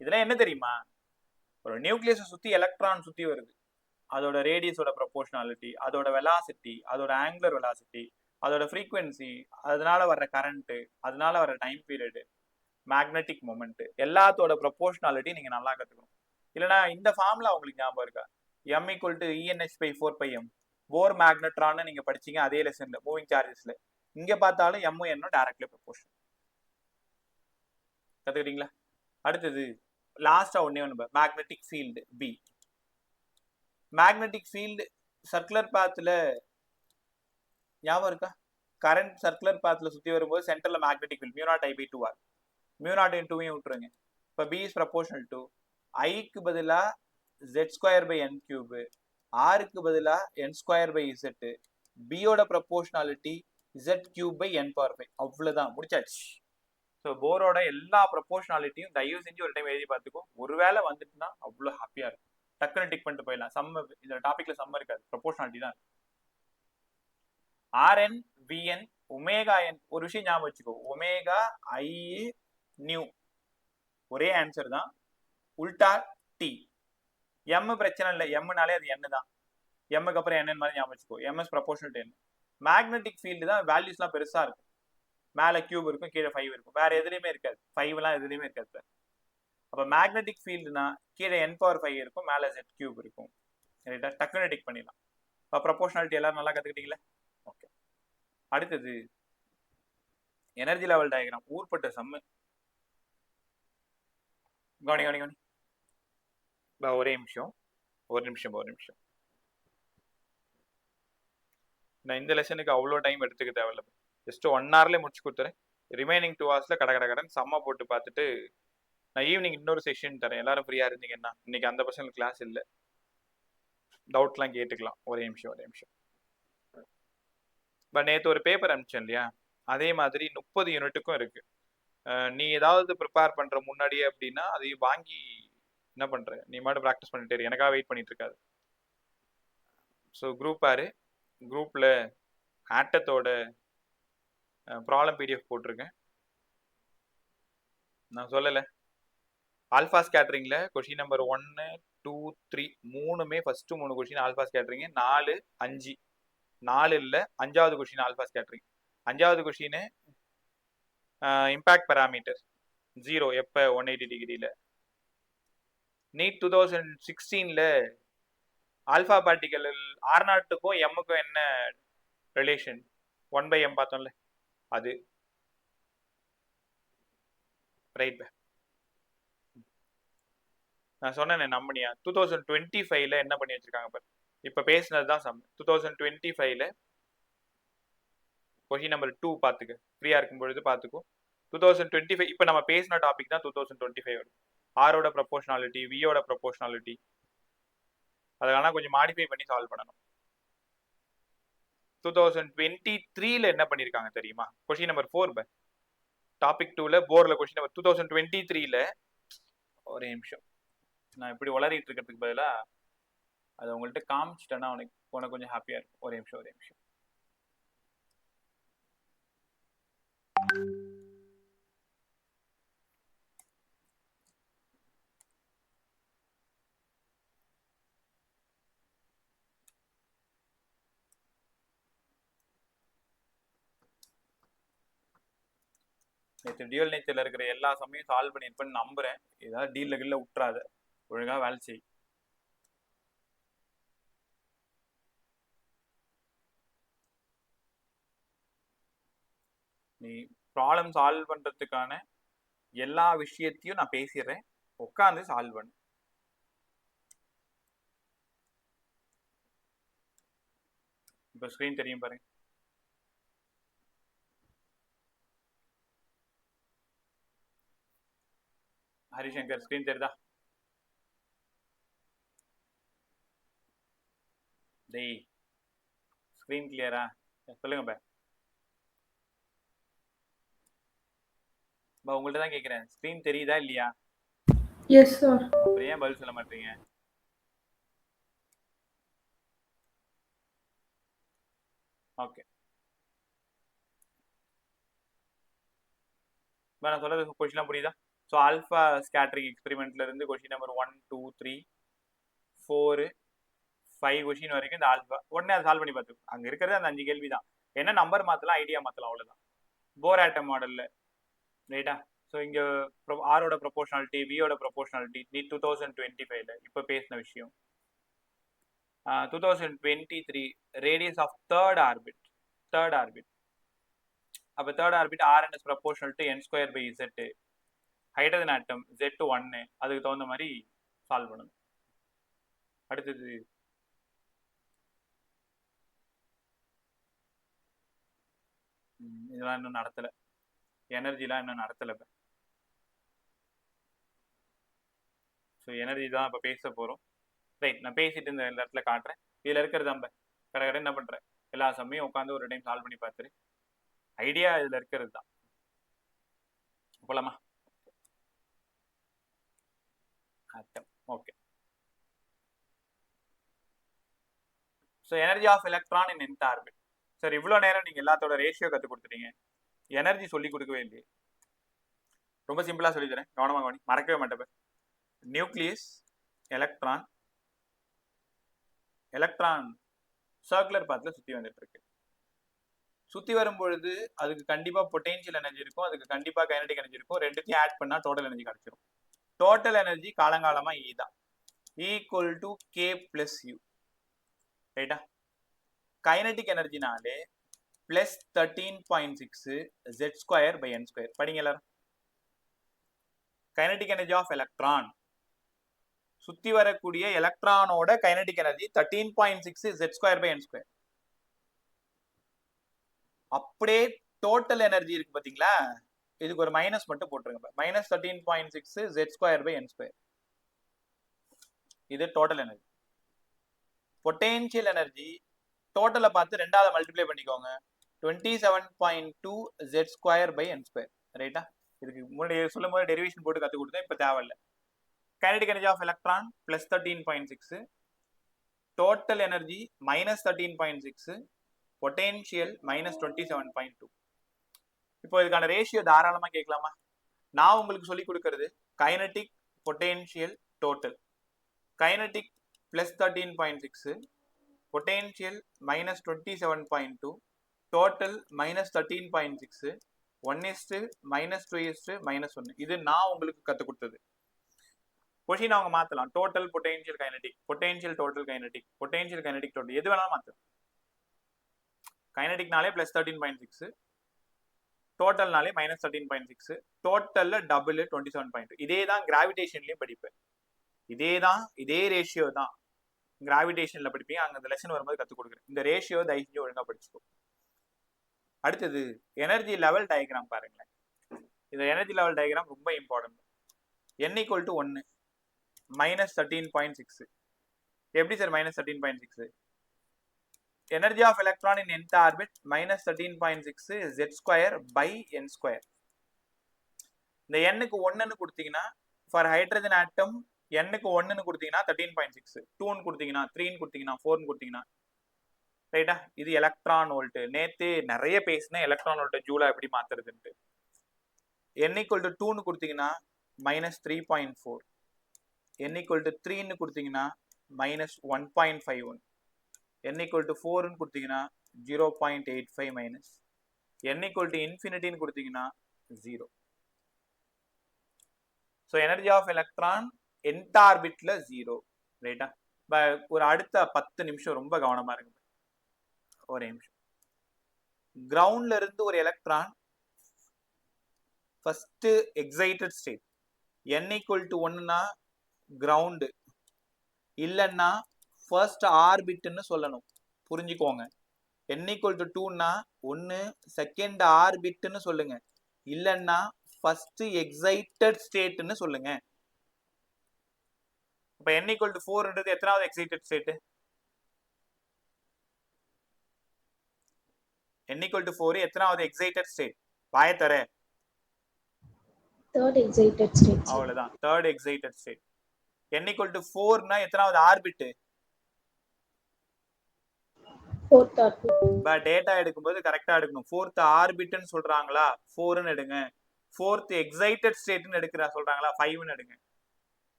இதெல்லாம் என்ன தெரியுமா? ஒரு நியூக்ளியஸை சுத்தி எலக்ட்ரான் சுத்தி வருது, அதோட ரேடியஸோட ப்ரொபோர்ஷனாலிட்டி, அதோட வெலாசிட்டி, அதோட ஆங்குலர் வெலாசிட்டி, அதோட ஃப்ரீக்வன்சி, அதனால வர்ற கரண்ட், அதனால வர்ற டைம் பீரியட், மேக்னெட்டிக் மொமெண்ட் எல்லாத்தோட ப்ரொபோர்ஷனாலிட்டி நீங்க நல்லா கத்துக்கணும். இல்லைன்னா இந்த ஃபார்முலா உங்களுக்கு ஞாபகம் இருக்கா? m equal to ENH by 4πm போர் மேக்னட்ரான்னு நீங்க படிச்சீங்க அதே லெசன்ல, மூவிங் சார்ஜஸ்ல. இங்க பார்த்தாலும் m n டைரக்ட்லி ப்ரொபோர்ஷன். கத்துக்கிட்டீங்களா? அடுத்தது லாஸ்டா ஒண்ணு magnetic field B. Magnetic field circular பாத்துல ஞாபகம் இருக்கா? கரண்ட் சர்க்குலர் பாத்துல சுத்தி வரும்போது சென்டர்ல magnetic field mu naught I by 2R. Mu naught in 2 விட்டுருங்க. இப்போ B இஸ் ப்ரொபோர்ஷனல் டு ஐக்கு பதிலா z square by n cube, ஆருக்கு பதிலா n ஸ்கொயர் பை z. பியோட proportionality z cube by n power 5. அவ்வளவுதான், முடிச்சாச்சு. ஸோ போரோட எல்லா ப்ரொபோர்ஷனாலிட்டியும் தயவு செஞ்சு ஒரு டைம் எழுதி பார்த்துக்கோ. ஒருவேளை வந்துட்டுனா அவ்வளோ ஹாப்பியா இருக்கும். டக்குன்னு டிக் பண்ணிட்டு போயிடலாம். சம்ம இந்த டாபிக்ல சம்ம இருக்காது, ப்ரொபோர்ஷனாலிட்டி தான். ஆர்என் விஎன் ஒமேகா என். ஒரு விஷயம் ஞாபகம் வச்சுக்கோ, ஒமேகா ஐ நியூ ஒரே ஆன்சர் தான், உல்டா டி. எம் பிரச்சனை இல்லை, எம்னாலே அது என்ன தான். எம்முக்கு அப்புறம் என்ன மாதிரி ஞாபகம் வச்சுக்கோ, MS proportional to N. Magnetic field தான் வேல்யூஸ்லாம் பெருசா இருக்கும். மேலே கியூப் இருக்கும், கீழே 5 இருக்கும், வேற எதுலையுமே இருக்காது. 5லாம் எதுலையுமே இருக்காது சார். அப்போ மேக்னெட்டிக் ஃபீல்டுனா கீழே n பவர் 5 இருக்கும், மேலே z கியூப் இருக்கும். ரைட்டா? டக்குன்னு டிக் பண்ணிடலாம். இப்போ ப்ரொபோர்ஷனாலிட்டி எல்லாரும் நல்லா கற்றுக்கிட்டீங்களே? ஓகே. அடுத்தது எனர்ஜி லெவல் டயக்ராம். ஊர்பட்ட சம்மு. கவனி கவனி கவனி. ஒரே நிமிஷம் ஒரு நிமிஷம். நான் இந்த லெசனுக்கு அவ்வளோ டைம் எடுத்துக்க தேவையில்ல, ஜஸ்ட் 1 ஹவர்லேயே முடிச்சு கொடுத்துறேன். ரிமைனிங் 2 ஹவர்ஸில் கடகடன்னு செம்ம போட்டு பார்த்துட்டு நான் ஈவினிங் இன்னொரு செஷன் தரேன். எல்லாரும் ஃப்ரீயாக இருந்தீங்கன்னா. இன்னைக்கு அந்த பர்சனல் கிளாஸ் இல்லை, டவுட்லாம் கேட்டுக்கலாம். ஒரே நிமிஷம். பட் நேற்று ஒரு பேப்பர் அனுப்பிச்சேன் இல்லையா, அதே மாதிரி 30 யூனிட்டுக்கும் இருக்கு. நீ ஏதாவது ப்ரிப்பேர் பண்ற முன்னாடியே அப்படின்னா அதையும் வாங்கி என்ன பண்ற, நீ மட்டும் ப்ராக்டிஸ் பண்ணிட்டு எனக்காக வெயிட் பண்ணிட்டு இருக்காது. ஸோ குரூப்ல ஆட்டத்தோட ப்ராப்ளம் PDF போட்டிருக்கேன். நான் சொல்லலை, ஆல்ஃபா ஸ்கேட்டரிங்ல கொஸ்டின் நம்பர் 1 2 3 மூணுமே ஃபர்ஸ்ட் 3 கொஸ்டின் ஆல்ஃபா ஸ்கேட்டரிங், 4 5 4 இல்ல 5வது கொஸ்டின் ஆல்ஃபா ஸ்கேட்டரிங். 5வது கொஸ்டின் இம்பாக்ட் பாராமீட்டர் 0 எப்ப 180 டிகிரில. நீட் 2016ல ஆல்ஃபா பார்ட்டிகல் R0க்கும் M-க்கும் என்ன ரிலேஷன் 1/m பார்த்தோம்ல அது ரைட். நான் சொன்னேன் நம்பனியா 2025ல என்ன பண்ணி வச்சிருக்காங்க பாரு. இப்ப பேசினது தான் சம். 2025ல கொஸ்டின் நம்பர் 2 பாத்துக்க, ஃப்ரீயா இருக்கும் பொழுது பாத்துக்கோ. 2025 இப்ப நம்ம பேசின டாபிக் தான் 2025 ஆரோட ப்ரொபோர்ஷனாலிட்டி, வியோட ப்ரொபோர்ஷனாலிட்டி, அதனால கொஞ்சம் மாடிஃபை பண்ணி சால்வ் பண்ணணும். 2023ல என்ன பண்ணிருக்காங்க தெரியுமா? கொஸ்டின் நம்பர் 4 டாபிக் 2ல போர்ல கொஸ்டின் நம்பர் 2023ல ஒரே நிமிஷம், நான் இப்படி உளறிட்டு இருக்கிறதுக்கு பதிலா அதை உங்கள்கிட்ட காமிச்சிட்டேன்னா உனக்கு கொஞ்சம் ஹாப்பியா இருக்கும். ஒரே நிமிஷம். நேற்று டியூல் நேச்சர்ல இருக்கிற எல்லா சமயம் சால்வ் பண்ணிருப்பேன்னு நம்புறேன். ஏதாவது டீல்ல கீழ விட்டுறாத, ஒழுங்கா வேலை செய். நீ ப்ராப்ளம் சால்வ் பண்றதுக்கான எல்லா விஷயத்தையும் நான் பேசிடுறேன், உட்காந்து சால்வ் பண்ணு. இப்ப ஸ்கிரீன் தெரியும் பாருங்க. ஹரிசங்கர் ஸ்கிரீன் தெரியுதா? டேய் ஸ்கிரீன் கிளியரா? சொல்லுங்க பா. உங்கள்ட்ட தான் கேக்குறேன், ஸ்கிரீன் தெரியுதா இல்லையா? Yes sir. அப்புறம் ஏன் பதில் சொல்ல மாட்டீங்க? ஓகே, நான் சொல்றது கொஸ்டின் புரியுதா? ஸோ ஆல்ஃபா ஸ்கேட்டரிங் எக்ஸ்பெரிமெண்ட்ல இருந்து கொஸ்டின் நம்பர் 1 2 3 4 5 கொஸ்டின் வரைக்கும் இந்த ஆல்ஃபா உடனே அதை சால்வ் பண்ணி பார்த்து. அங்க இருக்கிறது அந்த 5 கேள்வி தான். என்ன நம்பர் மாத்தலாம், ஐடியா மாத்தலாம், அவ்வளவுதான். போர் ஆட்டம் மாடல்ல ரைட்டா? ஸோ இங்க ஆரோட ப்ரொபோர்ஷனாலிட்டி, வியோட ப்ரொபோர்ஷனாலிட்டி நீட் 2025ல இப்ப பேசின விஷயம். 2023 ரேடியஸ் ஆஃப் தேர்ட் ஆர்பிட். அப்ப third orbit RNS proportional to n square by z. Hydrogen atom Z1, அதுக்கு தகுந்த மாதிரி சால்வ் பண்ணணும். அடுத்தது இதெல்லாம் இன்னும் நடத்தல, எனர்ஜிலாம் இன்னும் நடத்தல. ஸோ எனர்ஜி தான் இப்போ பேச போறோம். ரைட், நான் பேசிட்டு இந்த இடத்துல காட்டுறேன். இதுல இருக்கிறது நம்ம கடை என்ன பண்றேன், எல்லா சமயம் உட்காந்து ஒரு டைம் சால்வ் பண்ணி பார்த்துரு. ஐடியா இதுல இருக்கிறது தான். போலாமா? Okay. So energy of electron in nth orbit. Sir இவ்வளோ நேரம் நீங்க எல்லாத்தோட ரேஷியோ கற்றுக் கொடுத்துட்டீங்க, எனர்ஜி சொல்லி கொடுக்கவே இல்லையே. ரொம்ப சிம்பிளா சொல்லி தரேன், கவனமா கவனி, மறக்கவே மாட்டேன். நியூக்ளியஸ், எலக்ட்ரான் சர்க்குலர் பாத்ல சுத்தி வந்துட்டு இருக்கு. சுத்தி வரும் பொழுது அதுக்கு கண்டிப்பா பொட்டென்ஷியல் எனர்ஜி இருக்கும், அதுக்கு கண்டிப்பா கைனடிக் எனர்ஜி இருக்கும். ரெண்டுத்தையும் ஆட் பண்ணா டோட்டல் எனர்ஜி கிடைச்சிடும். டோட்டல் எனர்ஜி காலங்காலமா E தான், equal to K plus U. ரைட்டா? கைனடிக் எனர்ஜினாலே பிளஸ் 13.6 Z² by n². படிங்க எல்லாரும். கைனடிக் எனர்ஜி ஆஃப் எலக்ட்ரான், சுத்தி வரக்கூடிய எலக்ட்ரானோட kinetic energy 13.6 Z² by n². அப்படியே டோட்டல் எனர்ஜி இருக்கு பாத்தீங்களா, இதுக்கு ஒரு மைனஸ் மட்டும் போட்டுருங்க. Minus 13.6 Z² by n². இது டோட்டல் எனர்ஜி. பொட்டென்ஷியல் எனர்ஜி டோட்டலை பார்த்து ரெண்டாவது மல்டிப்ளை பண்ணிக்கோங்க, 27.2 Z² by n². ரைட்டா? இதுக்கு முன்னாடி சொல்லும் போது டெரிவேஷன் போட்டு கத்து கொடுத்தேன், இப்ப தேவையில்லை. Kinetic energy of electron plus 13.6, total energy minus 13.6, potential minus 27.2. இப்போ இதுக்கான ரேஷியோ தாராளமா கேட்கலாமா? நான் உங்களுக்கு சொல்லி கொடுக்கறது kinetic potential total. Kinetic plus 13.6, potential minus 27.2, total minus 13.6, 1:, -2:, -1. இது நான் உங்களுக்கு கற்றுக் கொடுத்தது. கொஷின் அவங்க மாற்றலாம். Total potential kinetic, potential total kinetic, potential kinetic total, எது வேணாலும் மாற்றலாம். கைனடிக்னாலே பிளஸ் 13.6, டோட்டல்னாலே மைனஸ் 13.6, டோட்டல்ல டபுள் 27.2. இதே தான் கிராவிடேஷன்லயும் படிப்பேன். இதே ரேஷியோ தான் கிராவிடேஷன்ல படிப்பீங்க. அங்க இந்த லெசன் வரும்போது கற்றுக் கொடுக்குறேன். இந்த ரேஷியோ தயவு செஞ்சு ஒழுங்கா படிச்சுக்கோ. அடுத்தது எனர்ஜி லெவல் டயக்ராம் பாருங்களேன். இந்த எனர்ஜி லெவல் டயக்ராம் ரொம்ப இம்பார்ட்டன்ட். n = 1, minus 13.6. எப்படி sir minus 13.6? Energy of electron in nth orbit minus 13.6 z² by n². இந்த n-க்கு 1ன்னு கொடுத்தீங்கன்னா ஃபார் ஹைட்ரஜன் ஆட்டம் n-க்கு 1ன்னு கொடுத்தீங்கன்னா 13.6, 2ன்னு கொடுத்தீங்கன்னா 3ன்னு கொடுத்தீங்கன்னா 4ன்னு கொடுத்தீங்கன்னா ரைட்டா. இது எலக்ட்ரான் வோல்ட். நேத்து நிறைய பேசினேன் எலக்ட்ரான் வோல்ட் ஜூலா எப்படி மாத்துறதுன்ட்டு. n = 2ன்னு கொடுத்தீங்கன்னா மைனஸ் 3.4, n = 3ன்னு கொடுத்தீங்கன்னா மைனஸ் 1.51, n = 4ன்னு கொடுத்தீங்கன்னா 0.85 மைனஸ், n = இன்ஃபினிட்டின்னு கொடுத்தீங்கன்னா 0. So energy of electron nth ஆர்பிட்ல 0 ரைட்டா. ஒரு அடுத்த 10 நிமிஷம் ரொம்ப கவனமா இருக்கு. ஒரே நிமிஷம். கிரவுண்ட்ல இருந்து ஒரு electron first excited state n = 1னா கிரவுண்ட், இல்லைன்னா ஃபர்ஸ்ட் ஆர்பிட்னு சொல்லணும். புரிஞ்சுக்கோங்க. n = 2னா 1 செகண்ட் ஆர்பிட்னு சொல்லுங்க, இல்லைன்னா ஃபர்ஸ்ட் எக்ஸைட்டட் ஸ்டேட்னு சொல்லுங்க. இப்ப n = 4ன்றது எத்தனாவது எக்ஸைட்டட் ஸ்டேட்? n = 4 எத்தனாவது எக்ஸைட்டட் ஸ்டேட்? வாயத்தர. Third excited state. அவ்வளவுதான், தேர்ட் எக்ஸைட்டட் ஸ்டேட். n = 4னா எத்தனாவது ஆர்பிட்? Fourth orbit. டேட்டா எடுக்கும்போது கரெக்டா எடுக்கணும். ஃபோர்த் ஆர்பிட்னு சொல்றாங்களா 4ன்னு எடுங்க, ஃபோர்த் எக்ஸைட்டட் ஸ்டேட்னு எடுக்கிறா சொல்றாங்களா 5ன்னு எடுங்க.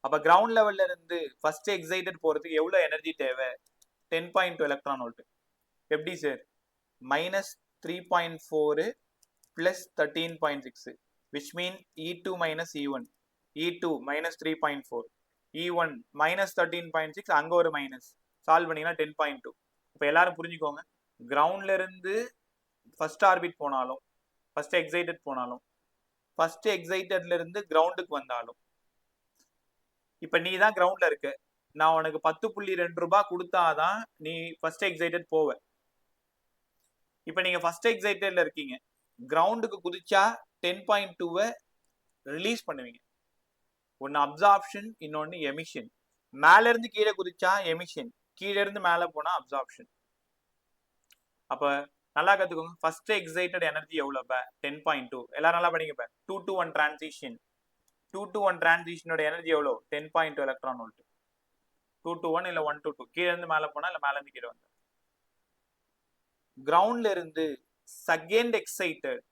அப்ப கிரவுண்ட் லெவல்ல இருந்து ஃபர்ஸ்ட் எக்ஸைட்டட் போறதுக்கு எவ்வளவு எனர்ஜி தேவை? 10.2 எலக்ட்ரான் வோல்ட். எப்படி sir? Minus 3.4 plus 13.6, which mean E2 minus E1, E2 minus 3.4, E1 minus 13.6, அங்க ஒரு மைனஸ், சால்வ் பண்ணீங்கன்னா 10.2. இப்போ எல்லாரும் புரிஞ்சுக்கோங்க. கிரவுண்ட்ல இருந்து ஃபர்ஸ்ட் ஆர்பிட் போனாலும், ஃபர்ஸ்ட் எக்ஸைட்டட் போனாலும், ஃபர்ஸ்ட் எக்ஸைட்டட்ல இருந்து கிரவுண்டுக்கு வந்தாலும், இப்ப நீ தான் கிரவுண்ட்ல இருக்க, நான் உனக்கு 10.2 ரூபாய் கொடுத்தாதான் நீ ஃபர்ஸ்ட் எக்ஸைட்டட் போவ. இப்ப நீங்க ஃபர்ஸ்ட் எக்ஸைட்டட்ல இருக்கீங்க, கிரவுண்டுக்கு குதிச்சா 10.2 ரிலீஸ் பண்ணுவீங்க. ஒன்னு அப்சார்ப்ஷன், இன்னொன்னு எமிஷன். மேல இருந்து கீழே குதிச்சா எமிஷன், கீழே இருந்து மேல போனா அப்சார்ப்ஷன். அப்ப நல்லா கத்துக்கோங்க. ஃபர்ஸ்ட் எக்ஸைட்டட் எனர்ஜி எவ்வளவு? 10.2. எல்லாரும் நல்லா படிங்க. 2 to 1 டிரான்சிஷன், 2 to 1 டிரான்சிஷனோட எனர்ஜி எவ்வளவு? 10.2 எலக்ட்ரான் வோல்ட். 2 to 1 இல்ல 1 to 2, கீழே இருந்து மேல போனா இல்ல மேல இருந்து கீழே வந்தா. கிரவுண்ட்ல இருந்து second excited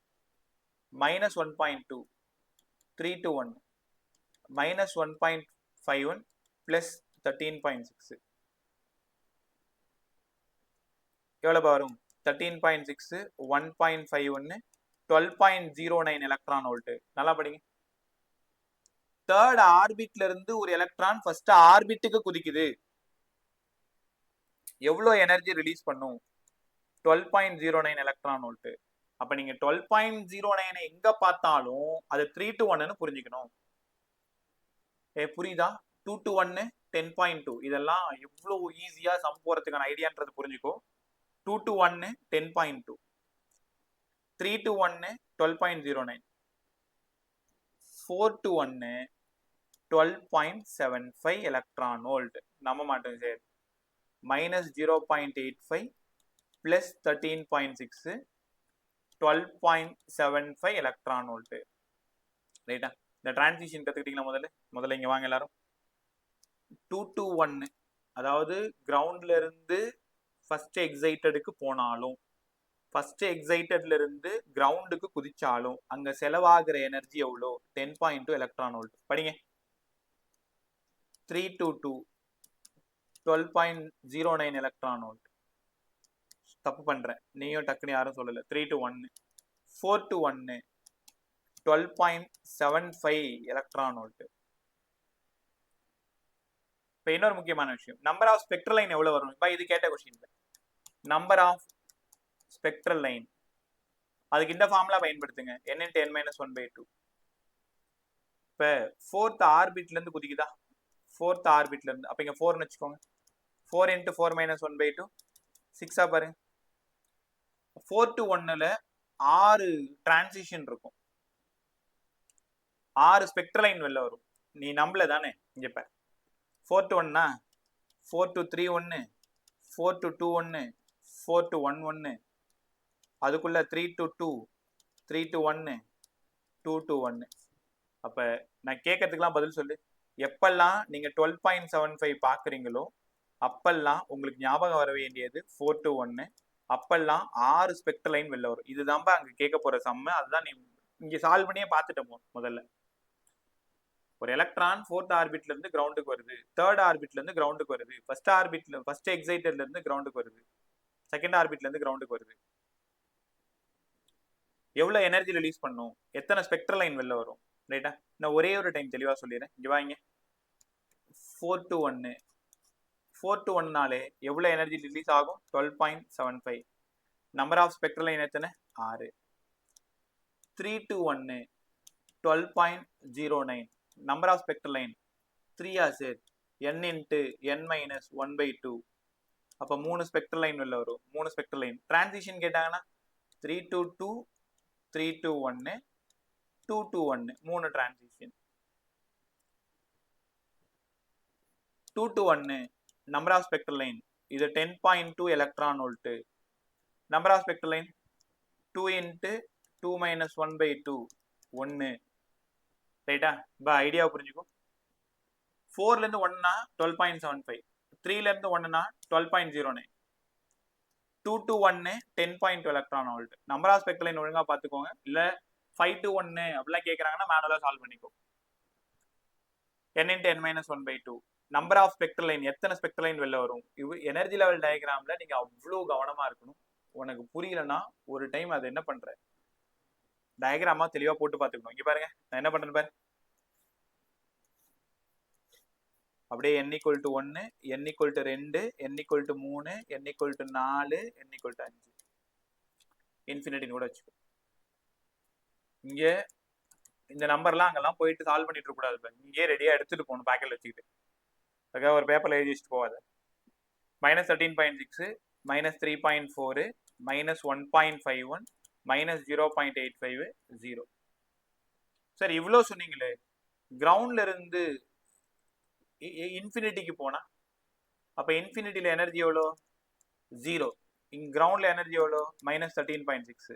minus 1.2, 3 to 1 minus 1.51 plus 13.6 எவ்வளவு வரும்? 13.6, 1.51, 12.09 எலக்ட்ரான் வோல்ட். நல்லா படிங்க. தேர்ட் ஆர்பிட்ல இருந்து ஒரு எலக்ட்ரான் ஃபர்ஸ்ட் ஆர்பிட்டுக்கு குதிக்குது, எவ்வளவு எனர்ஜி ரிலீஸ் பண்ணும்? 12.09 எலக்ட்ரான் வோல்ட். அப்ப நீங்க 12.09 எங்க பார்த்தாலும் அது 3 to 1ன்னு புரிஞ்சுக்கணும். புரியுதா? 2 to 1, 10.2, இதெல்லாம் எவ்வளவு ஈஸியா சம் போறதுக்கான ஐடியான்றது புரிஞ்சுக்கோ. 2 to 1, 10.2, 3 to 1, 12.09, 4 to 1, 12.75 electron volt. நம்ப மாட்டேன் sir. Minus 0.85 plus 13.6, 12.75 electron volt. ரைட்டா? இந்த டிரான்சிஷன் கத்துக்கிட்டீங்களா? முதல்ல இங்க வாங்க எல்லாரும். 2 to 1, அதாவது கிரவுண்ட்ல இருந்து ஃபர்ஸ்ட் எக்ஸைட்டடுக்கு போனாலும், ஃபர்ஸ்ட் எக்ஸைட்டட்ல இருந்து கிரவுண்டுக்கு குதிச்சாலும் அங்க செலவாகிற எனர்ஜி எவ்வளோ? 10.2 எலக்ட்ரான் வோல்ட். படிங்க. 3 to 2 12.09 electron volt. தப்பு பண்றேன், நீயும் டக்குன்னு யாரும் சொல்லல. 3 to 1 4 to 1 12.75 electron volt. இப்போ இன்னொரு முக்கியமான விஷயம், நம்பர் ஆஃப் ஸ்பெக்ட்ரல் லைன் எவ்வளவு வரும்? இப்போ இது கேட்ட கொஸ்டின்ல நம்பர் ஆஃப் ஸ்பெக்ட்ரல் லைன், அதுக்கு இந்த ஃபார்முலா பயன்படுத்துங்க, n × n - 1/2. இப்போ 4th ஆர்பிட்ல இருந்து குதிக்குதா, 4th ஆர்பிட்ல இருந்து, அப்ப இங்க 4ன்னு வச்சுக்கோங்க. 4 × 4 - 1/2 6 பாருங்க. 4 to 1ல 6 டிரான்சிஷன் இருக்கும், 6 ஸ்பெக்ட்ரல் லைன் வெளில வரும். நீ நம்பல தானே? இங்க பாரு, 4 to 1னா 4 to 3 1, 4 to 2 1, 4 to 1 1, அதுக்குள்ள 3 to 2, 3 to 1, 2 to 1. அப்ப நான் கேட்கறதுக்குலாம் பதில் சொல்லு. எப்பெல்லாம் நீங்க 12.75 பாக்குறீங்களோ அப்பெல்லாம் உங்களுக்கு ஞாபகம் வர வேண்டியது 4 to 1, அப்பெல்லாம் 6 ஸ்பெக்ட்ரல் லைன் வெளில வரும். இதுதான்பா அங்க கேட்க போற சம்ம. அதுதான் நீ இங்க சால்வ் பண்ணியே பார்த்துட்டோம். முதல்ல ஒரு எலக்ட்ரான் 4th ஆர்பிட்ல இருந்து கிரவுண்டுக்கு வருது, 3rd ஆர்பிட்ல இருந்து கிரவுண்டுக்கு வருது, ஃபர்ஸ்ட் எக்ஸைட்டர்ல இருந்து கிரவுண்டுக்கு வருது, 2nd ஆர்பிட்ல இருந்து கிரவுண்டுக்கு வருது. எவ்வளவு எனர்ஜி ரிலீஸ் பண்ணும், எத்தனை ஸ்பெக்ட்ரல் லைன் வெளில வரும், ரைட்டா? நான் ஒரே ஒரு டைம் தெளிவா சொல்லிடுறேன். இங்க வாங்க, 4 to 1 4 to 1னாலே எவ்வளவு எனர்ஜி ரிலீஸ் ஆகும்? 12.75. நம்பர் ஆஃப் ஸ்பெக்ட்ரல் லைன் எத்தனை? 6. 3 to 1 12.09. Number of spectral line 3 sir, n × n - 1/2. அப்ப 3 ஸ்பெக்ட்ரல் லைன் வெளில வரும். 3 ஸ்பெக்ட்ரல் லைன் டிரான்சிஷன் கேட்டாங்கன்னா 3 to 2, 3 to 1, 2 to 1, 3 transition. 2 to 1 number of spectral line இது 10.2 electron volt. number of spectral line 2 × 2 - 1/2 1, ரைட்டா? பா ஐடியா புரிஞ்சுக்கோ. 4ல இருந்து 1னா 12.75, 3ல இருந்து 1னா 12.09, 2 to 1 10.2 electron volt. Number of spectral line ஒழுங்கா பாத்துக்கோங்க. இல்ல 5 to 1 அப்படிலாம் கேக்குறாங்கன்னா மேனுவலா சால்வ் பண்ணிக்கோ. n × n - 1/2. Number of spectral line, எத்தனை ஸ்பெக்ட்ரல் லைன் வெளில வரும். எனர்ஜி லெவல் டயக்ராம்ல நீங்க அவ்வளவு கவனமா இருக்கணும். உனக்கு புரியலன்னா ஒரு டைம் அது என்ன பண்ற, டயக்ராமா தெளிவா போட்டு பாத்துக்கணும். இங்க பாருங்க, நான் என்ன பண்றேன் பாரு. அப்படியே n = 1, n = 2, n = 3, n = 4, n = 5, இன்ஃபினிட்டின்னு கூட வச்சுக்கோ. இங்க இந்த நம்பர்லாம் அங்கெல்லாம் போயிட்டு சால்வ் பண்ணிட்டு இருக்க கூடாது. இங்கே ரெடியா எடுத்துட்டு போகணும் பேக்கெட்ல வச்சுக்கிட்டு. அதுக்காக ஒரு பேப்பர்ல எழுதி வச்சுட்டு போகாத. -13.6, -3.4, -1.51, -0.85, 0. சார் இவ்வளோ சொன்னீங்களே, கிரவுண்ட்ல இருந்து இன்ஃபினிட்டிக்கு போனா அப்ப இன்ஃபினிட்டியில எனர்ஜி எவ்வளோ? 0. இங்க கிரவுண்ட்ல எனர்ஜி எவ்வளோ? -13.6.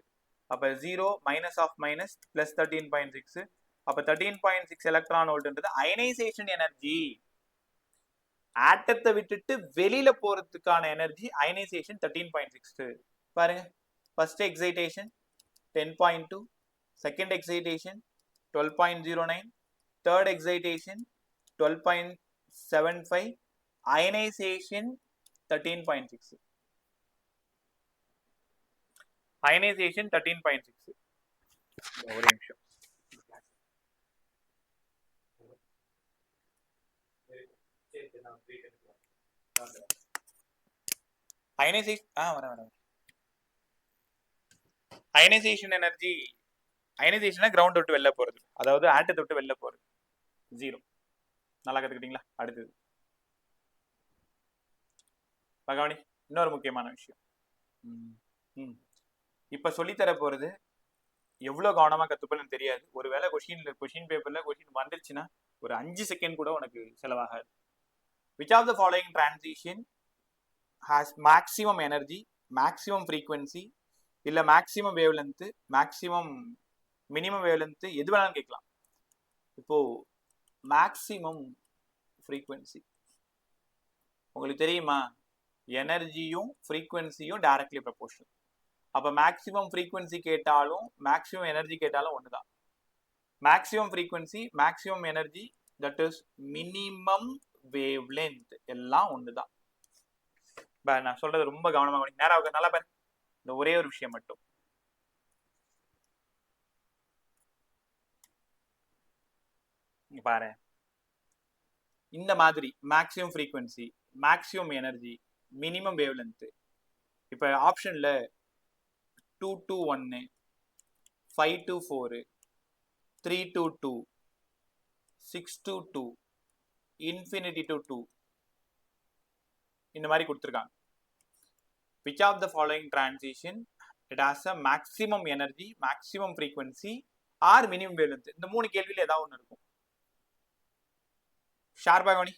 அப்ப 0 - +13.6. அப்ப 13.6 எலக்ட்ரான் வோல்ட்ன்றது அயனைசேஷன் எனர்ஜி. ஆட்டத்தை விட்டுட்டு வெளியில போறதுக்கான எனர்ஜி அயனைசேஷன் 13.6. பாருங்க, first excitation 10.2, second excitation 12.09, third excitation 12.75, ionisation 13.6. Ionisation 13.6. ஒரு நிமிஷம். அயனைசேஷன் எனர்ஜி, அயனைசேஷனா கிரவுண்ட் விட்டு வெளில போறது, அதாவது ஆட்டத்தை விட்டு வெளில போறது 0. நல்லா கத்துக்கிட்டீங்களா? அடுத்தது பகவானி, இன்னொரு முக்கியமான விஷயம். இப்ப சொல்லித்தர போறது எவ்வளவு கவனமா கத்துப்பேன்னு தெரியாது. ஒருவேளை கொஸ்டின் பேப்பர்ல கொஸ்டின் வந்துருச்சுன்னா ஒரு 5 செகண்ட் கூட உனக்கு செலவாகாது. Which of the following transition has maximum energy, maximum frequency, இல்ல maximum wavelength, minimum wavelength, எது வேணாலும் கேட்கலாம். இப்போ maximum frequency உங்களுக்கு தெரியுமா? எனர்ஜியும் ஃப்ரீக்வன்சியும் டைரக்ட்லி ப்ரொபோர்ஷனல். அப்ப மேக்ஸிமம் ஃப்ரீக்வன்சி கேட்டாலும் மேக்ஸிமம் எனர்ஜி கேட்டாலும் ஒண்ணுதான். Maximum frequency, maximum energy, that is minimum wave length எல்லாம் ஒண்ணுதான். நான் சொல்றது ரொம்ப கவனமா நேரம் நல்லா பாரு. இந்த ஒரே ஒரு விஷயம் மட்டும். இங்க பாரு, இந்த மாதிரி maximum frequency, maximum energy, minimum wave length. இப்ப ஆப்ஷன்ல 2 to 1, 5 to 4, 3 to 2, 6 to 2, infinity to 2 இந்த மாதிரி கொடுத்துருக்காங்க. Which of the following transition it has a maximum energy, maximum frequency or minimum wavelength? இந்த மூணு கேள்வியில ஏதாவது ஒன்று இருக்கும். ஷார்பா கவனி,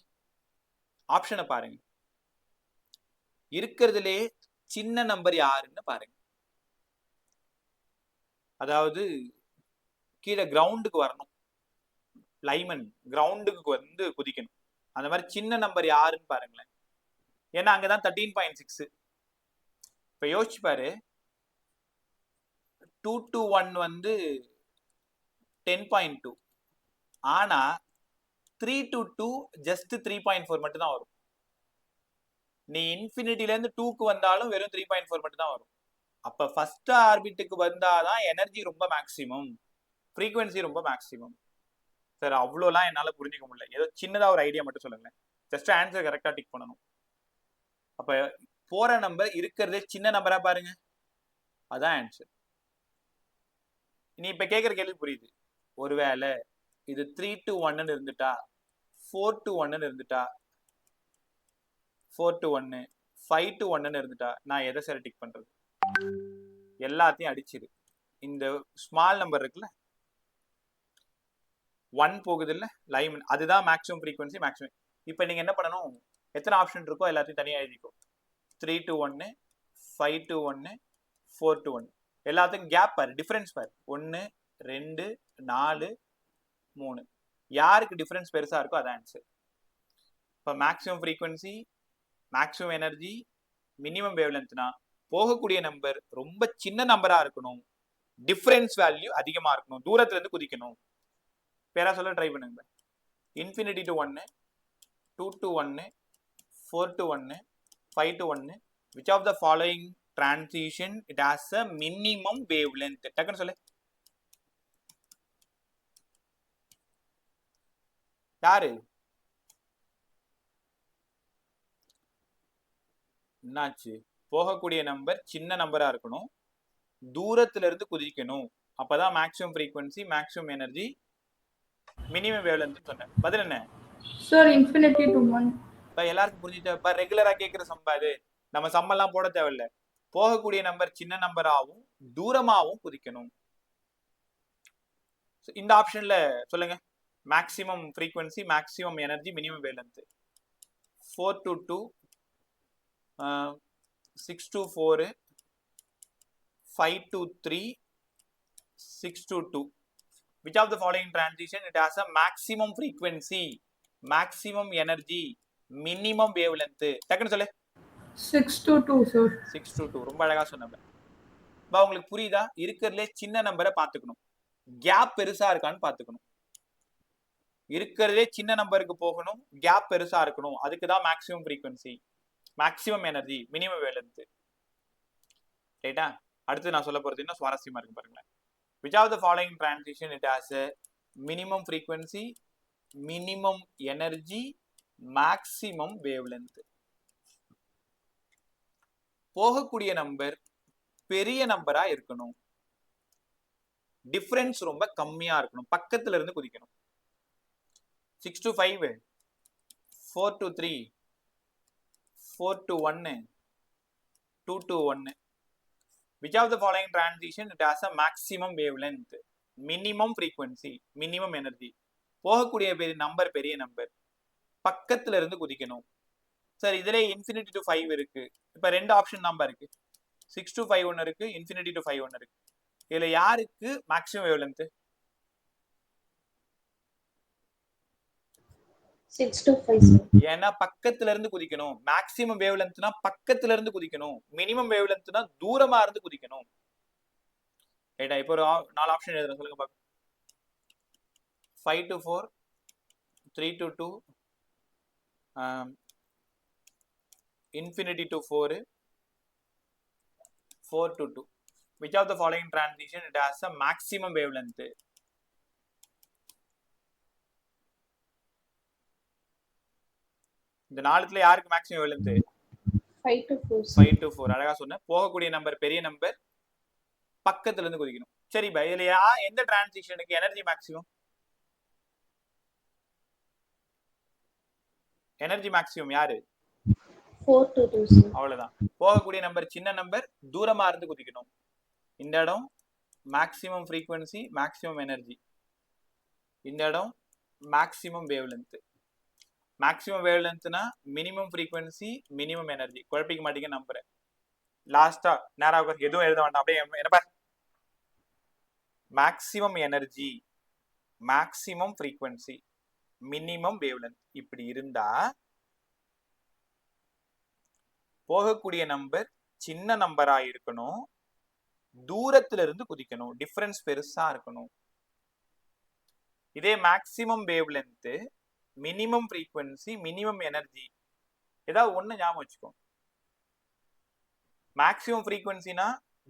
ஆப்ஷனை பாருங்க. இருக்கிறதுலே சின்ன நம்பர் யாருன்னு பாருங்க. அதாவது கீழே கிரவுண்டுக்கு வரணும், லைமன் கிரவுண்டுக்கு வந்து குதிக்கணும். அந்த மாதிரி சின்ன நம்பர் யாருன்னு பாருங்களேன். ஏன்னா அங்கதான் 13.6. இப்ப யோசிச்சு பாரு, 2 to 1 வந்து 10.2, ஆனா 3 to 2 ஜஸ்ட் 3.4 மட்டும் தான் வரும். நீ இன்ஃபினிட்டில இருந்து 2க்கு வந்தாலும் வெறும் 3.4 மட்டும் தான் வரும். அப்ப ஃபர்ஸ்ட் ஆர்பிட்டுக்கு வந்தாதான் எனர்ஜி ரொம்ப மேக்சிமம், ஃப்ரீக்வன்சி ரொம்ப மேக்சிமம். சார் அவ்வளோலாம் என்னால புரிஞ்சுக்க முடியல, ஏதோ சின்னதா ஒரு ஐடியா மட்டும் சொல்லுங்களேன். ஜஸ்ட் ஆன்சர் கரெக்டா டிக் பண்ணணும். அப்ப போற நம்பர் இருக்கிறதே சின்ன நம்பரா பாருங்க, அதான் ஆன்சர். நீ இப்ப கேட்கிற கேள்வி புரியுது. ஒருவேளை இது 3 to 1 இருந்துட்டா, 4 to 1 இருந்துட்டா, 4 to 1, 5 to 1 இருந்துட்டா, நான் எதை சார் டிக் பண்றது? எல்லாத்தையும் அடிச்சிரு. இந்த ஸ்மால் நம்பர் இருக்குல்ல, 1 போகுது இல்ல லைமன், அதுதான் மேக்ஸிமம் ஃப்ரீக்வன்சி, மேக்ஸிமம். இப்ப நீங்க என்ன பண்ணணும், எத்தனை ஆப்ஷன் இருக்கோ எல்லாத்தையும் தனியா எழுதிக்கோ. 3 to 1, 5 to 1, 4 to 1. எல்லாத்துக்கும் கேப் பாரு, டிஃபரன்ஸ் பாரு. 1, 2, 4, 3. யாருக்கு டிஃபரன்ஸ் பெருசா இருக்கோ அதான் ஆன்சர். இப்போ maximum frequency, maximum energy, minimum wave லென்த்னா போகக்கூடிய நம்பர் ரொம்ப சின்ன நம்பரா இருக்கணும், டிஃபரன்ஸ் வேல்யூ அதிகமா இருக்கணும், தூரத்துல இருந்து குதிக்கணும். பேரா சொல்ல ட்ரை பண்ணுங்க. Infinity to 1, 2 to 1, 4 to 1, 5 to 1. Which of the following transition it has a minimum wavelength? டக்குன்னு சொல்லு. யாரு? என்னாச்சு? போகக்கூடிய நம்பர் சின்ன நம்பரா இருக்கணும், தூரத்துல இருந்து குதிக்கணும், அப்பதான் maximum frequency, maximum energy, minimum wavelength சொன்னேன். பதில் என்ன சார்? Infinity to 1. எல்லாருக்கும் புரிஞ்சுட்டா? ரெகுலரா கேட்கிற சம்பா இது, நம்ம சம்பெல்லாம் போட தேவையில்ல. போகக்கூடிய நம்பர் சின்ன நம்பராகவும் தூரமாகவும் குதிக்கணும். இந்த ஆப்ஷன்ல சொல்லுங்க, maximum frequency, maximum energy, minimum wavelength. 4 to 2, 6 to 4, 5 to 3, 6 to 2. Which of the following transition it has a maximum frequency, maximum energy, minimum wavelength? டக்குன்னு சொல்லு. 6 to 2 சார். 6 to 2. ரொம்ப அழகா சொன்னேன். உங்களுக்கு புரியுதா? இருக்கிறதுலே சின்ன நம்பரை பார்த்துக்கணும், கேப் பெருசா இருக்கான்னு பார்த்துக்கணும். இருக்கிறதே சின்ன நம்பருக்கு போகணும், கேப் பெருசா இருக்கணும், அதுக்கு தான் maximum frequency, maximum energy, minimum wavelength. ரைட்டா? அடுத்து நான் சொல்ல போறது இன்னும் சுவாரஸ்யமா இருக்கு பாருங்களேன். Which of the following transition it has a minimum frequency, minimum energy, maximum wavelength? போகக்கூடிய நம்பர் பெரிய நம்பரா இருக்கணும், டிஃபரன்ஸ் ரொம்ப கம்மியா இருக்கணும், பக்கத்துல இருந்து குதிக்கணும். 6 to 5, 4 to 3, 4 to 1, 2 to 1. Which of the following transition it has a maximum wavelength, minimum frequency, minimum energy? போகக்கூடிய நம்பர் பெரிய நம்பர், பக்கத்துல இருந்து குதிக்கணும். சார் இதுல இன்ஃபினிட்டி டு 5 இருக்கு. இப்ப ரெண்டு ஆப்ஷன் நம்பர் இருக்கு, 6 to 5 ஒன்னு இருக்கு, இன்ஃபினிட்டி டு 5 ஒன்னு இருக்கு. இதுல யாருக்கு மேக்ஸிமம் வேவ்லென்த்? 6 to 5 sir. ஏன்னா பக்கத்துல இருந்து குதிக்கணும். மேக்ஸிமம் வேவ்லென்த்னா பக்கத்துல இருந்து குதிக்கணும், மினிமம் வேவ்லென்த்னா தூரமா இருந்து குதிக்கணும். ரைட்டா? இப்போ ஒரு 4 ஆப்ஷன் எழுதுறேன், சொல்லுங்க பாக்க. 5 to 4, 3 to 2, infinity to 4, 4 to 2. Which of the following transition it has a maximum wavelength? இந்த நாலுத்துல யாருக்கு maximum wavelength? 5 to 4 sir. 5 to 4. அழகா சொன்ன. போகக்கூடிய நம்பர் பெரிய நம்பர், பக்கத்துல இருந்து குதிக்கணும். சரி பை, இதுல எந்த டிரான்சிஷனுக்கு எனர்ஜி மேக்ஸிமம்? எனர்ஜி மேக்ஸிமம் யாரு? 4 to 2 sir. அவ்வளவுதான். போகக்கூடிய நம்பர் சின்ன நம்பர், தூரமா இருந்து குதிக்கணும். இந்த இடம் மேக்ஸிமம் ஃப்ரீக்வன்சி, மேக்ஸிமம் எனர்ஜி. இந்த இடம் மேக்ஸிமம் வேவ்லென்த். மேக்ஸிமம் வேவ்லென்த்னா மினிமம் ஃப்ரீக்வன்சி, மினிமம் எனர்ஜி. குழப்பிக்க மாட்டீங்க நம்புறேன். லாஸ்டா நேராக எதுவும் எழுத வேண்டாம், அப்படியே என்னப்பா, maximum energy, maximum frequency, minimum wavelength இப்படி இருந்தா போகக்கூடிய நம்பர் சின்ன நம்பரா இருக்கணும், தூரத்துல இருந்து குதிக்கணும், டிஃபரன்ஸ் பெருசா இருக்கணும். இதே maximum wavelength, minimum frequency, minimum energy, ஏதாவது ஒண்ணு ஞாபகம் வச்சுக்கோ. மேக்ஸிமம் ஃப்ரீக்வன்சினா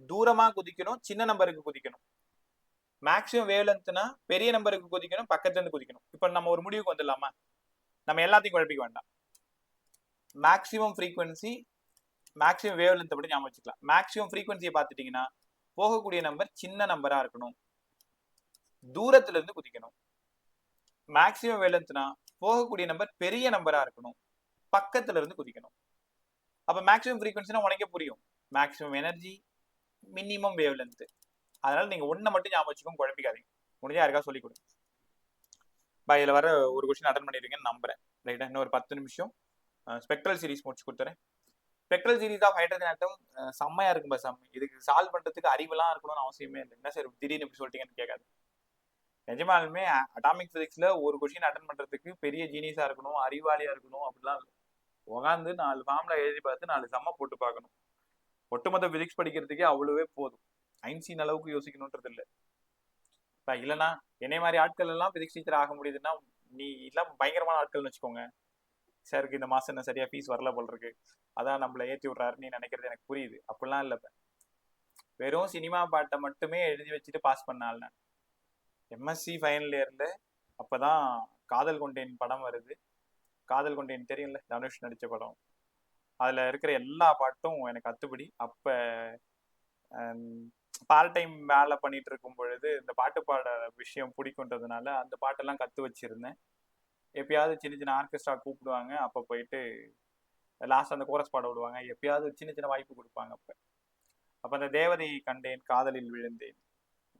தூரமா குதிக்கணும், சின்ன நம்பருக்கு குதிக்கணும். மேக்ஸிமம் வேவ்லென்த்னா பெரிய நம்பருக்கு குதிக்கணும், பக்கத்துல இருந்து குதிக்கணும். இப்ப நம்ம ஒரு முடிவுக்கு வந்துடலாமா? நம்ம எல்லாத்தையும் குழப்பிக்க வேண்டாம். மேக்ஸிமம் ஃப்ரீக்வன்சி, மேக்ஸிமம் வேவ்லென்த் படி ஞாபகம் வச்சுக்கலாம். மேக்ஸிமம் ஃப்ரீக்வன்சியை பார்த்துட்டீங்கன்னா போகக்கூடிய நம்பர் சின்ன நம்பரா இருக்கணும், தூரத்துல இருந்து குதிக்கணும். மேக்ஸிமம் வேவ்லென்த்னா போகக்கூடிய நம்பர் பெரிய நம்பரா இருக்கணும், பக்கத்துல இருந்து குதிக்கணும். அப்ப மேக்ஸிமம் ஃப்ரீக்வன்சினா உனக்கே புரியும், மேக்ஸிமம் எனர்ஜி, மினிமம் வேவ்லென்த். அதனால நீங்க ஒன்றை மட்டும் ஞாபகம் வச்சுக்கோங்க, குழப்பிக்காதீங்க. முடிஞ்சா யாருக்கா சொல்லி கொடுங்க. பா, இதுல வர ஒரு கொஸ்டின் அட்டன் பண்ணிருக்கீங்கன்னு நம்புறேன். ரைட்டா, இன்னும் ஒரு 10 நிமிஷம் ஸ்பெக்ட்ரல் சீரிஸ் முடிச்சு கொடுத்துறேன். Spectral series of hydrogen atom செம்மையா இருக்கும் பா சாமி. இதுக்கு சால்வ் பண்றதுக்கு அறிவெல்லாம் இருக்கணும்னு அவசியமே இல்லை. என்ன சார் திடீர்னு இப்படி சொல்லிட்டீங்கன்னு கேட்காது. நிஜமாலுமே அட்டாமிக் பிசிக்ஸ்ல ஒரு கொஸ்டின் அட்டன் பண்றதுக்கு பெரிய ஜீனியஸா இருக்கணும், அறிவாளியா இருக்கணும் அப்படிலாம் இல்லை. உட்காந்து 4 ஃபார்முலா எழுதி பார்த்து 4 சம்ம போட்டு பார்க்கணும். ஒட்டுமொத்த பிசிக்ஸ் படிக்கிறதுக்கே அவ்வளவே போதும். ஐன்ஸ்டீன் அளவுக்கு யோசிக்கணும்ன்றது இல்லை. இல்லைன்னா என்னை மாதிரி ஆட்கள் எல்லாம் பிசிக்ஸ் டீச்சர் ஆக முடியுதுன்னா நீ எல்லாம் பயங்கரமான ஆட்கள்னு வச்சுக்கோங்க. சாருக்கு இந்த மாசம் என்ன சரியா ஃபீஸ் வரல போல் இருக்கு, அதான் நம்மள ஏற்றி விடுறாரு நீ நினைக்கிறது எனக்கு புரியுது. அப்படிலாம் இல்லை. வெறும் சினிமா பாட்டை மட்டுமே எழுதி வச்சுட்டு பாஸ் பண்ணால் நான் எம்எஸ்சி ஃபைனல் இயர்ல அப்பதான் காதல் கொண்டேன் படம் வருது. காதல் கொண்டேன் தெரியும்ல, தனுஷ் நடிச்ச படம். அதுல இருக்கிற எல்லா பாட்டும் எனக்கு அத்துப்படி. அப்ப பார்ட் டைம் வேலை பண்ணிட்டு இருக்கும் பொழுது இந்த பாட்டு பாட விஷயம் பிடிக்குன்றதுனால அந்த பாட்டெல்லாம் கத்து வச்சிருந்தேன். எப்பயாவது சின்ன சின்ன ஆர்கெஸ்ட்ரா கூப்பிடுவாங்க, அப்ப போயிட்டு லாஸ்ட் அந்த கோரஸ் பாட விடுவாங்க. எப்பயாவது சின்ன சின்ன வாய்ப்பு கொடுப்பாங்க. அப்ப அந்த தேவதையை கண்டேன், காதலில் விழுந்தேன்,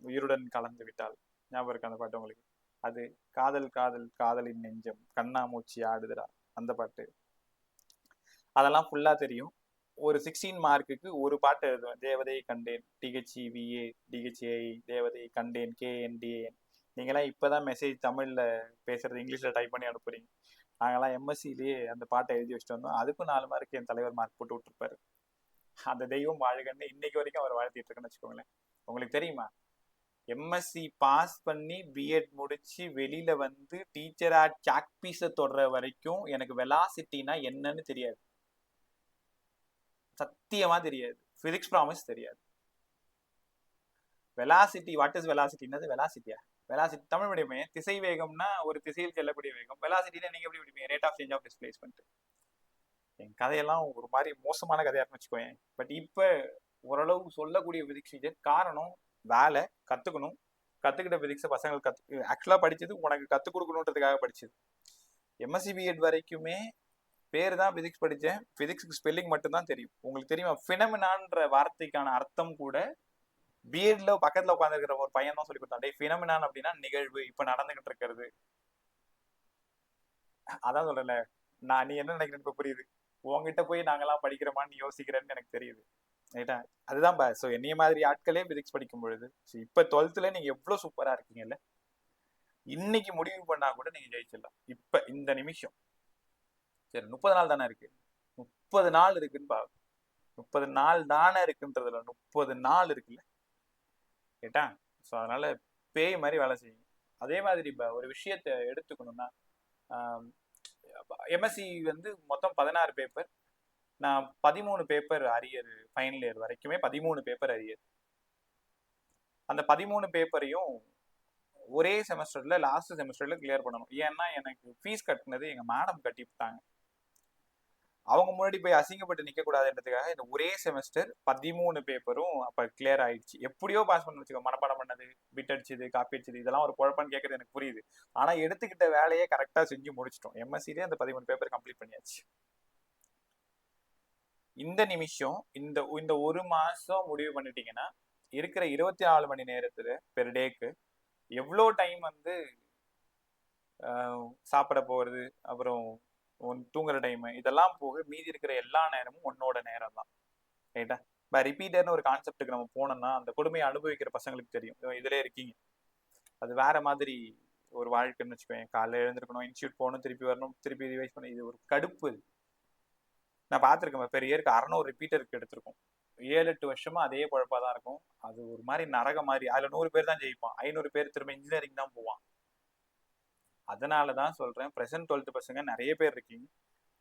உயிருடன் கலந்து விட்டாள், ஞாபகம் இருக்கு அந்த பாட்டு உங்களுக்கு? அது காதல் காதல் காதலின் நெஞ்சம் கண்ணாமூச்சி ஆடுதுடா, அந்த பாட்டு. அதெல்லாம் ஃபுல்லா தெரியும். ஒரு 16 மார்க்குக்கு ஒரு பாட்டு எழுதுவேன். தேவதையை கண்டேன், டிஹெச்இவிஏ டிஹெச்ஏ, தேவதையை கண்டேன், கேஎன்டிஏஎன். நீங்களாம் இப்பதான் மெசேஜ் தமிழ்ல பேசுறது இங்கிலீஷ்ல டைப் பண்ணி அனுப்புறீங்க. நாங்கெல்லாம் எம்எஸ்சிலேயே அந்த பாட்டை எழுதி வச்சுட்டு வந்தோம். அதுக்கும் 4 மார்க் என் தலைவர் மார்க் போட்டு விட்டுருப்பாரு. அந்த தெய்வம் வாழ்கன்னு இன்னைக்கு வரைக்கும் அவர் வாழ்த்திட்டு இருக்குன்னு வச்சுக்கோங்களேன். உங்களுக்கு தெரியுமா, எம்எஸ்சி பாஸ் பண்ணி பிஎட் முடிச்சு வெளியில வந்து டீச்சரா சாக் பீஸை தொடர வரைக்கும் எனக்கு வெலாசிட்டினா என்னன்னு தெரியாது. சத்தியமா தெரியாது. பிசிக்ஸ் ப்ராமிஸ் தெரியாது. Velocity, what is velocity? என்னது வெலாசிட்டியா? வெலாசிட்டி தமிழ் மீடியமே. திசை வேகம்னா ஒரு திசையில் செல்லக்கூடிய வேகம். வெலாசிட்டினா நீங்க எப்படி விடுவீங்க? Rate of change of displacement. என் கதையெல்லாம் ஒரு மாதிரி மோசமான கதையாருன்னு வச்சுக்கோங்க. பட் இப்ப ஓரளவு சொல்லக்கூடிய பிசிக்ஸ் டீச்சர். காரணம் வேலை, கத்துக்கணும். கத்துக்கிட்ட பிசிக்ஸை பசங்களுக்கு ஆக்சுவலா படிச்சது உனக்கு கத்துக் கொடுக்கணுன்றதுக்காக படிச்சது. எம்எஸ்சி பிஎட் வரைக்குமே பேர் தான் பிசிக்ஸ் படித்தேன். பிசிக்ஸுக்கு ஸ்பெல்லிங் மட்டும்தான் தெரியும். உங்களுக்கு தெரியுமா, ஃபினமினான்ற வார்த்தைக்கான அர்த்தம் கூட பிஎட்ல பக்கத்துல உட்காந்துருக்கிற ஒரு பையன் தான் சொல்லி கொடுத்தான். டே, ஃபினமினான் அப்படின்னா நிகழ்வு, இப்ப நடந்துகிட்டு இருக்கிறது. அதான் சொல்லல, நான் நீ என்ன நினைக்கிறேன்னு இப்ப புரியுது. உங்ககிட்ட போய் நாங்கெல்லாம் படிக்கிறோமான்னு யோசிக்கிறேன்னு எனக்கு தெரியுது. ரைட்டா? அதுதான் பா. ஸோ என்னைய மாதிரி ஆட்களே பிசிக்ஸ் படிக்கும் பொழுது இப்ப 12th நீங்க எவ்வளவு சூப்பரா இருக்கீங்கல்ல. இன்னைக்கு முடிவு பண்ணா கூட நீங்க ஜெயிச்சிடலாம். இப்ப இந்த நிமிஷம். சரி, 30 நாள் தானே இருக்கு. 30 நாள் இருக்குன்னு பா. 30 நாள் தானே இருக்குன்றதுல 30 நாள் இருக்குல்ல. கேட்டா? ஸோ அதனால பேய் மாதிரி வேலை செய்யுங்க. அதே மாதிரி ஒரு விஷயத்த எடுத்துக்கணும்னா எம்எஸ்சி வந்து மொத்தம் 16 பேப்பர். நான் 13 பேப்பர் அரியர், ஃபைனல் இயர் வரைக்குமே 13 பேப்பர் அரியர். அந்த 13 பேப்பரையும் ஒரே செமஸ்டர்ல லாஸ்ட் செமஸ்டர்ல கிளியர் பண்ணணும். ஏன்னா எனக்கு ஃபீஸ் கட்டினது எங்க மேடம் கட்டிவிட்டாங்க. அவங்க முன்னாடி போய் அசிங்கப்பட்டு நிக்க கூடாதுன்றதுக்காக இந்த ஒரே செமஸ்டர் 13 பேப்பரும் அப்ப கிளியர் ஆயிடுச்சு. எப்படியோ பாஸ் பண்ண வச்சுக்கோ. மனப்பாடம் பண்ணது, பிட் அடிச்சது, காப்பி அடிச்சது, இதெல்லாம் ஒரு குழப்பம்னு கேட்கறது எனக்கு புரியுது. ஆனா எடுத்துக்கிட்ட வேலையை கரெக்டா செஞ்சு முடிச்சிட்டோம். எம்எஸ்சிலே அந்த 13 பேப்பர் கம்ப்ளீட் பண்ணியாச்சு. இந்த நிமிஷம் இந்த இந்த ஒரு மாசம் முடிவு பண்ணிட்டீங்கன்னா இருக்கிற 24 மணி நேரத்துல பெர் டேக்கு எவ்வளோ டைம் வந்து சாப்பிட போறது, அப்புறம் தூங்குற டைம், இதெல்லாம் போக மீதி இருக்கிற எல்லா நேரமும் உன்னோட நேரம் தான். ரைட்டா? இப்போ ரிப்பீட்டர்னு ஒரு கான்செப்டுக்கு நம்ம போனோம்னா அந்த கொடுமையை அனுபவிக்கிற பசங்களுக்கு தெரியும். இதுல இருக்கீங்க, அது வேற மாதிரி ஒரு வாழ்க்கைன்னு வச்சுக்கோங்க. காலைல எழுந்திருக்கணும், இன்ஸ்டியூட் போகணும், திருப்பி வரணும், திருப்பி ரிவைஸ் பண்ணணும். இது ஒரு கடுப்பு. நான் பார்த்துருக்கேன், பெரிய இயருக்கு 600 ரிப்பீட்டருக்கு எடுத்திருக்கோம். 7-8 வருஷமா அதே குழப்பா தான் இருக்கும். அது ஒரு மாதிரி நரக மாதிரி. அதுல 100 பேர் தான் ஜெயிப்பான், 500 பேர் திரும்ப இன்ஜினியரிங் தான் போவான். அதனாலதான் சொல்றேன், ப்ரெசென்ட் 12th பசங்க நிறைய பேர் இருக்கீங்க,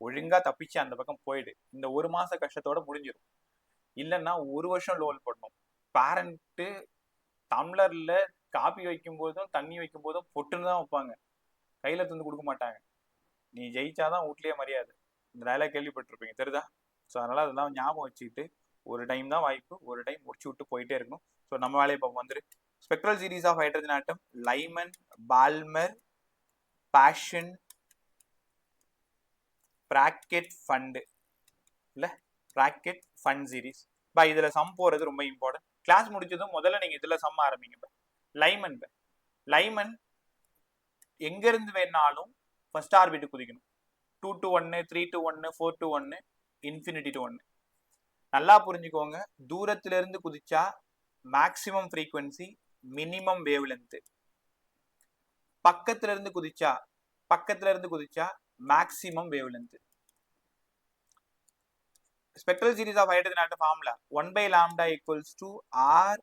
ஒழுங்கா தப்பிச்சு அந்த பக்கம் போயிடு. இந்த ஒரு மாச கஷ்டத்தோட முடிஞ்சிடும். இல்லைன்னா ஒரு வருஷம் லோல் போடணும். பேரண்ட்டு டம்ளர்ல காப்பி வைக்கும் போதும் தண்ணி வைக்கும் போதும் பொட்டுன்னு தான் வைப்பாங்க, கையில தந்து கொடுக்க மாட்டாங்க. நீ ஜெயிச்சாதான் வீட்லயே மரியாதை. இந்த டயலாக் கேள்விப்பட்டிருப்பீங்க, தெரியுதா? ஸோ அதனால அதெல்லாம் ஞாபகம் வச்சுக்கிட்டு ஒரு டைம் தான் வாய்ப்பு, ஒரு டைம் முடிச்சு விட்டு போயிட்டே இருக்கணும். ஸோ நம்ம வேலையை இப்போ வந்துரு. Spectral series of hydrogen atom, Lyman, Balmer, Paschen, Brackett Pfund, இல்லை பிராக்கெட் ஃபண்ட் சீரீஸ். பா இதுல சம் போறது ரொம்ப இம்பார்ட்டன்ட். கிளாஸ் முடிச்சதும் முதல்ல நீங்க இதுல சம் ஆரம்பிங்க. லைமன் லைமன் எங்க இருந்து வேணாலும் ஃபர்ஸ்ட் ஆர்பிட் குதிக்கணும். 2 to 1, 3 to 1, 4 to 1, infinity to 1. நல்லா புரிஞ்சுக்கோங்க, தூரத்துல இருந்து குதிச்சா maximum frequency, minimum wave length. பக்கத்துல இருந்து குதிச்சா maximum wave length. Spectral series of hydrogen atom formula 1/λ equals to r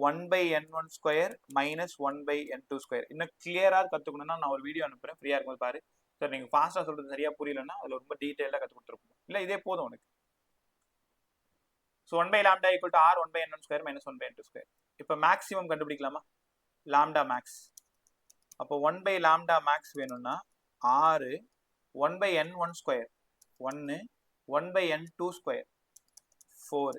1/n1 square minus 1/n2 square. இன்னும் கிளியரா கத்துக்கணும்னா நான் ஒரு வீடியோ அனுப்புறேன், ஃப்ரீயா இருக்கும்போது பாரு. சார் நீங்க ஃபாஸ்டா சொல்றது சரியா புரியலன்னா அதுல ரொம்ப டீடைலா கத்து கொடுத்துருப்போம். இல்ல இதே போதும் உனக்கு. So 1/λ equal to r 1/n1 square minus 1/n2 square. இப்போ மேக்ஸிமம் கண்டுபிடிக்கலாமா? Lambda max. அப்போ 1/λ மேக்ஸ் வேணும்னா r 1/n1 square 1, 1/n2 square 4,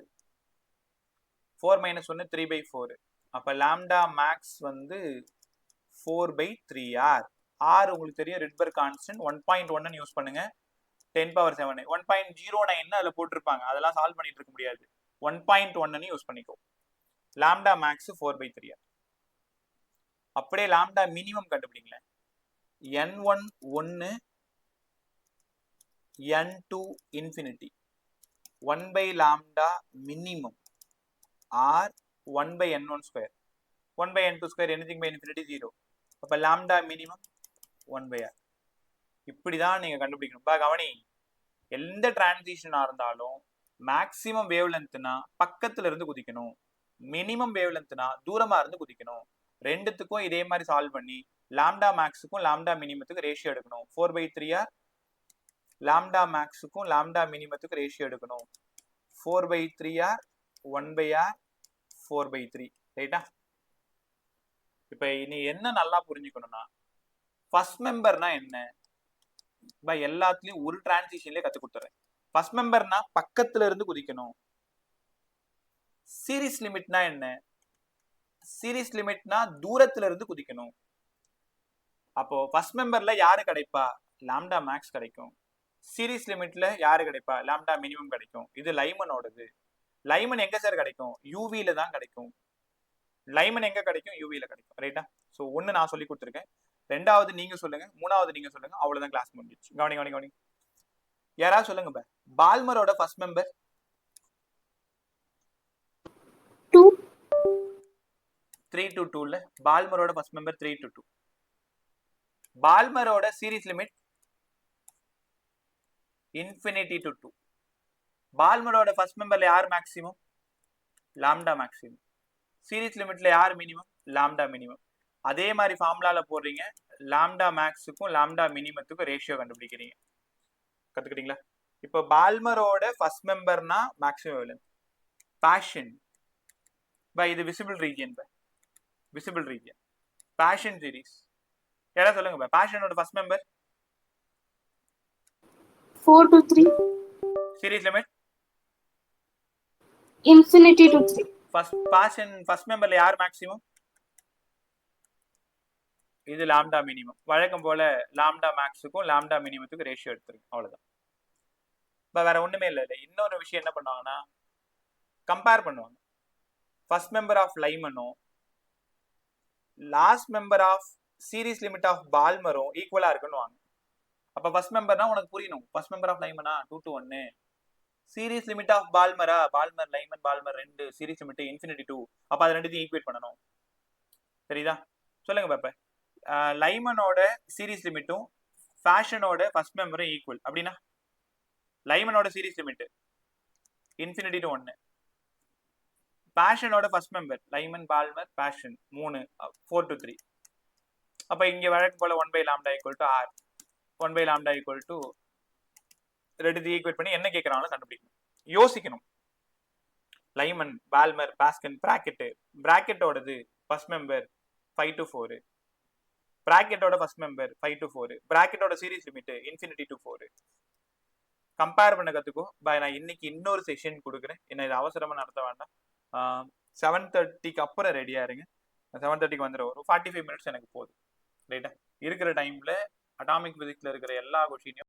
4 minus 1 3/4. அப்ப லாம்டா மேக்ஸ் வந்து 4/3r. r உங்களுக்கு தெரியும், ரிட்பர்க் கான்ஸ்டன்ட். 1.1 யூஸ் பண்ணுங்க, 10⁻7. 1.09 அதுல போட்டிருப்பாங்க, அதெல்லாம் சால்வ் பண்ணிட்டு இருக்க முடியாது. 1.1 யூஸ் பண்ணிக்கோ. Lambda max 4/3r. அப்படியே லாம்டா மினிமம் கண்டுபிடிங்களேன். n1 1, n2 infinity. 1/λ minimum r 1/n1 square. 1/n2 square anything by infinity 0. அப்ப லாம்டா மினிமம் 1/r. இப்படிதான் நீங்க கண்டுபிடிக்கணும். கவனி, எந்த டிரான்சிஷனா இருந்தாலும் மேக்சிமம் வேவ் லென்த்னா பக்கத்துல இருந்து குதிக்கணும், மினிமம் வேவ் லென்த்னா தூரமா இருந்து குதிக்கணும். ரெண்டுத்துக்கும் இதே மாதிரி சால்வ் பண்ணி லாம்டா மேக்ஸுக்கும் லாம்டா மினிமத்துக்கு ரேஷியோ எடுக்கணும். 4/3r. லாம்டா மேக்ஸுக்கும் லாம்டா மினிமத்துக்கு ரேஷியோ எடுக்கணும். 4/3r, 1/r, 4/3. ரைட்டா? இப்ப நீ என்ன நல்லா புரிஞ்சுக்கணும்னா, ஃபர்ஸ்ட் மெம்பர்னா என்ன? எல்லாத்துலயும் ஒரு டிரான்சிஷன்லயே கத்து கொடுத்துறேன். ஃபர்ஸ்ட் மெம்பர்னா பக்கத்துல இருந்து குதிக்கணும். சீரிஸ் லிமிட்னா என்ன? சீரிஸ் லிமிட்னா தூரத்துல இருந்து குதிக்கணும். அப்போ ஃபர்ஸ்ட் மெம்பர்ல யாரு கிடைப்பா? லாம்டா மேக்ஸ் கிடைக்கும். சீரிஸ் லிமிட்ல யாரு கிடைப்பா? லாம்டா மினிமம் கிடைக்கும். இது லைமனோடது. லைமன் எங்க சார் கிடைக்கும்? யூவில தான் கிடைக்கும். லைமன் எங்க கிடைக்கும்? யூவில கிடைக்கும். ரைட்டா? ஸோ 1 நான் சொல்லி கொடுத்துருக்கேன், 2வது நீங்க சொல்லுங்க, 3வது நீங்க சொல்லுங்க. அவ்வளவுதான், கிளாஸ் முடிஞ்சிச்சு. கவனி. யாராவது சொல்லுங்க. பால்மரோட ஃபர்ஸ்ட் மெம்பர் 2. 3 to 2ல பால்மரோட ஃபர்ஸ்ட் மெம்பர் 3 to 2. பால்மரோட சீரிஸ் லிமிட் இன்ஃபினிட்டி டு 2. பால்மரோட ஃபர்ஸ்ட் மெம்பர்ல யார் மேக்ஸிமம்? Lambda maximum. சீரிஸ் லிமிட்ல யார் மினிமம்? Lambda minimum. அதே மாதிரி ஃபார்முலால போடுறீங்க, லாம்டா மேக்ஸுக்கும் லாம்டா மினிமத்துக்கும் ரேஷியோ கண்டுபிடிக்கிறீங்க. கத்துக்கிட்டீங்களா? இப்போ பால்மரோட ஃபர்ஸ்ட் மெம்பர்னா மேக்ஸிமம் வேவ்லென்த். பாஷன் பை இது விசிபிள் ரீஜியன் பை விசிபிள் ரீஜியன். பாஷன் சீரிஸ் யாரா சொல்லுங்க பை. பாஷனோட first member 4 to 3. Series limit Infinity to 3. Paschen first மெம்பர்ல யார் மேக்ஸிமம்? இது லாம்டா மினிமம். வழக்கம் போல லாம்டா மேக்ஸுக்கும் லாம்டா மினிமத்துக்கும் ரேஷியோ எடுத்துருங்க, அவ்வளவுதான். இப்போ வேற ஒண்ணுமே இல்லை. இன்னொரு விஷயம் என்ன பண்ணுவாங்கன்னா கம்பேர் பண்ணுவாங்க. ஃபர்ஸ்ட் மெம்பர் ஆஃப் லைமனும் last member of series limit of பால்மரும் ஈக்குவலா இருக்குன்னு வாங்க. அப்ப ஃபர்ஸ்ட் மெம்பர்னா உனக்கு புரியணும். ஃபர்ஸ்ட் மெம்பர் ஆஃப் லைமனா 2 to 1, சீரிஸ் லிமிட் ஆஃப் பால்மரா Balmer Lyman Balmer 2, series limit infinity 2. அப்ப அது ரெண்டுத்தையும் ஈக்குவேட் பண்ணணும். சரிதா? சொல்லுங்க பாப்ப. லைமனோட சீரிஸ் லிமிட்டும் ஃபேஷனோட ஃபர்ஸ்ட் மெம்பரும் ஈக்குவல் அப்படின்னா லைமனோட சீரிஸ் லிமிட் இன்ஃபினிட்டி டு 1, பேஷனோட first member Lyman Balmer fashion 3 4 to 3. அப்ப இங்க வழக்கு போல 1/λ equal to R 1/λ equal to ரெண்டு ஈக்குவேட் பண்ணி என்ன கேட்கறாங்களோ கண்டுபிடிக்கணும். யோசிக்கணும். லைமன் பால்மர் பாஸ்கன் பிராக்கெட்டோடது ஃபர்ஸ்ட் மெம்பர் 5 to 4, பிராக்கெட்டோட ஃபர்ஸ்ட் மெம்பர் 5 to 4, பிராக்கெட்டோட series limit infinity to 4. Compare பண்ண கத்துக்கோ. நான் இன்னைக்கு இன்னொரு செஷன் கொடுக்குறேன். என்ன இது அவசரமா நடத்த வேண்டாம். 7:30க்கு அப்புறம் ரெடியா இருங்க. 7:30க்கு வந்துடும். ஒரு 45 minutes எனக்கு போதும். ரைட்டா? இருக்கிற டைம்ல அட்டாமிக் பிசிக்ஸ்ல இருக்கிற எல்லா கொஸ்டினையும்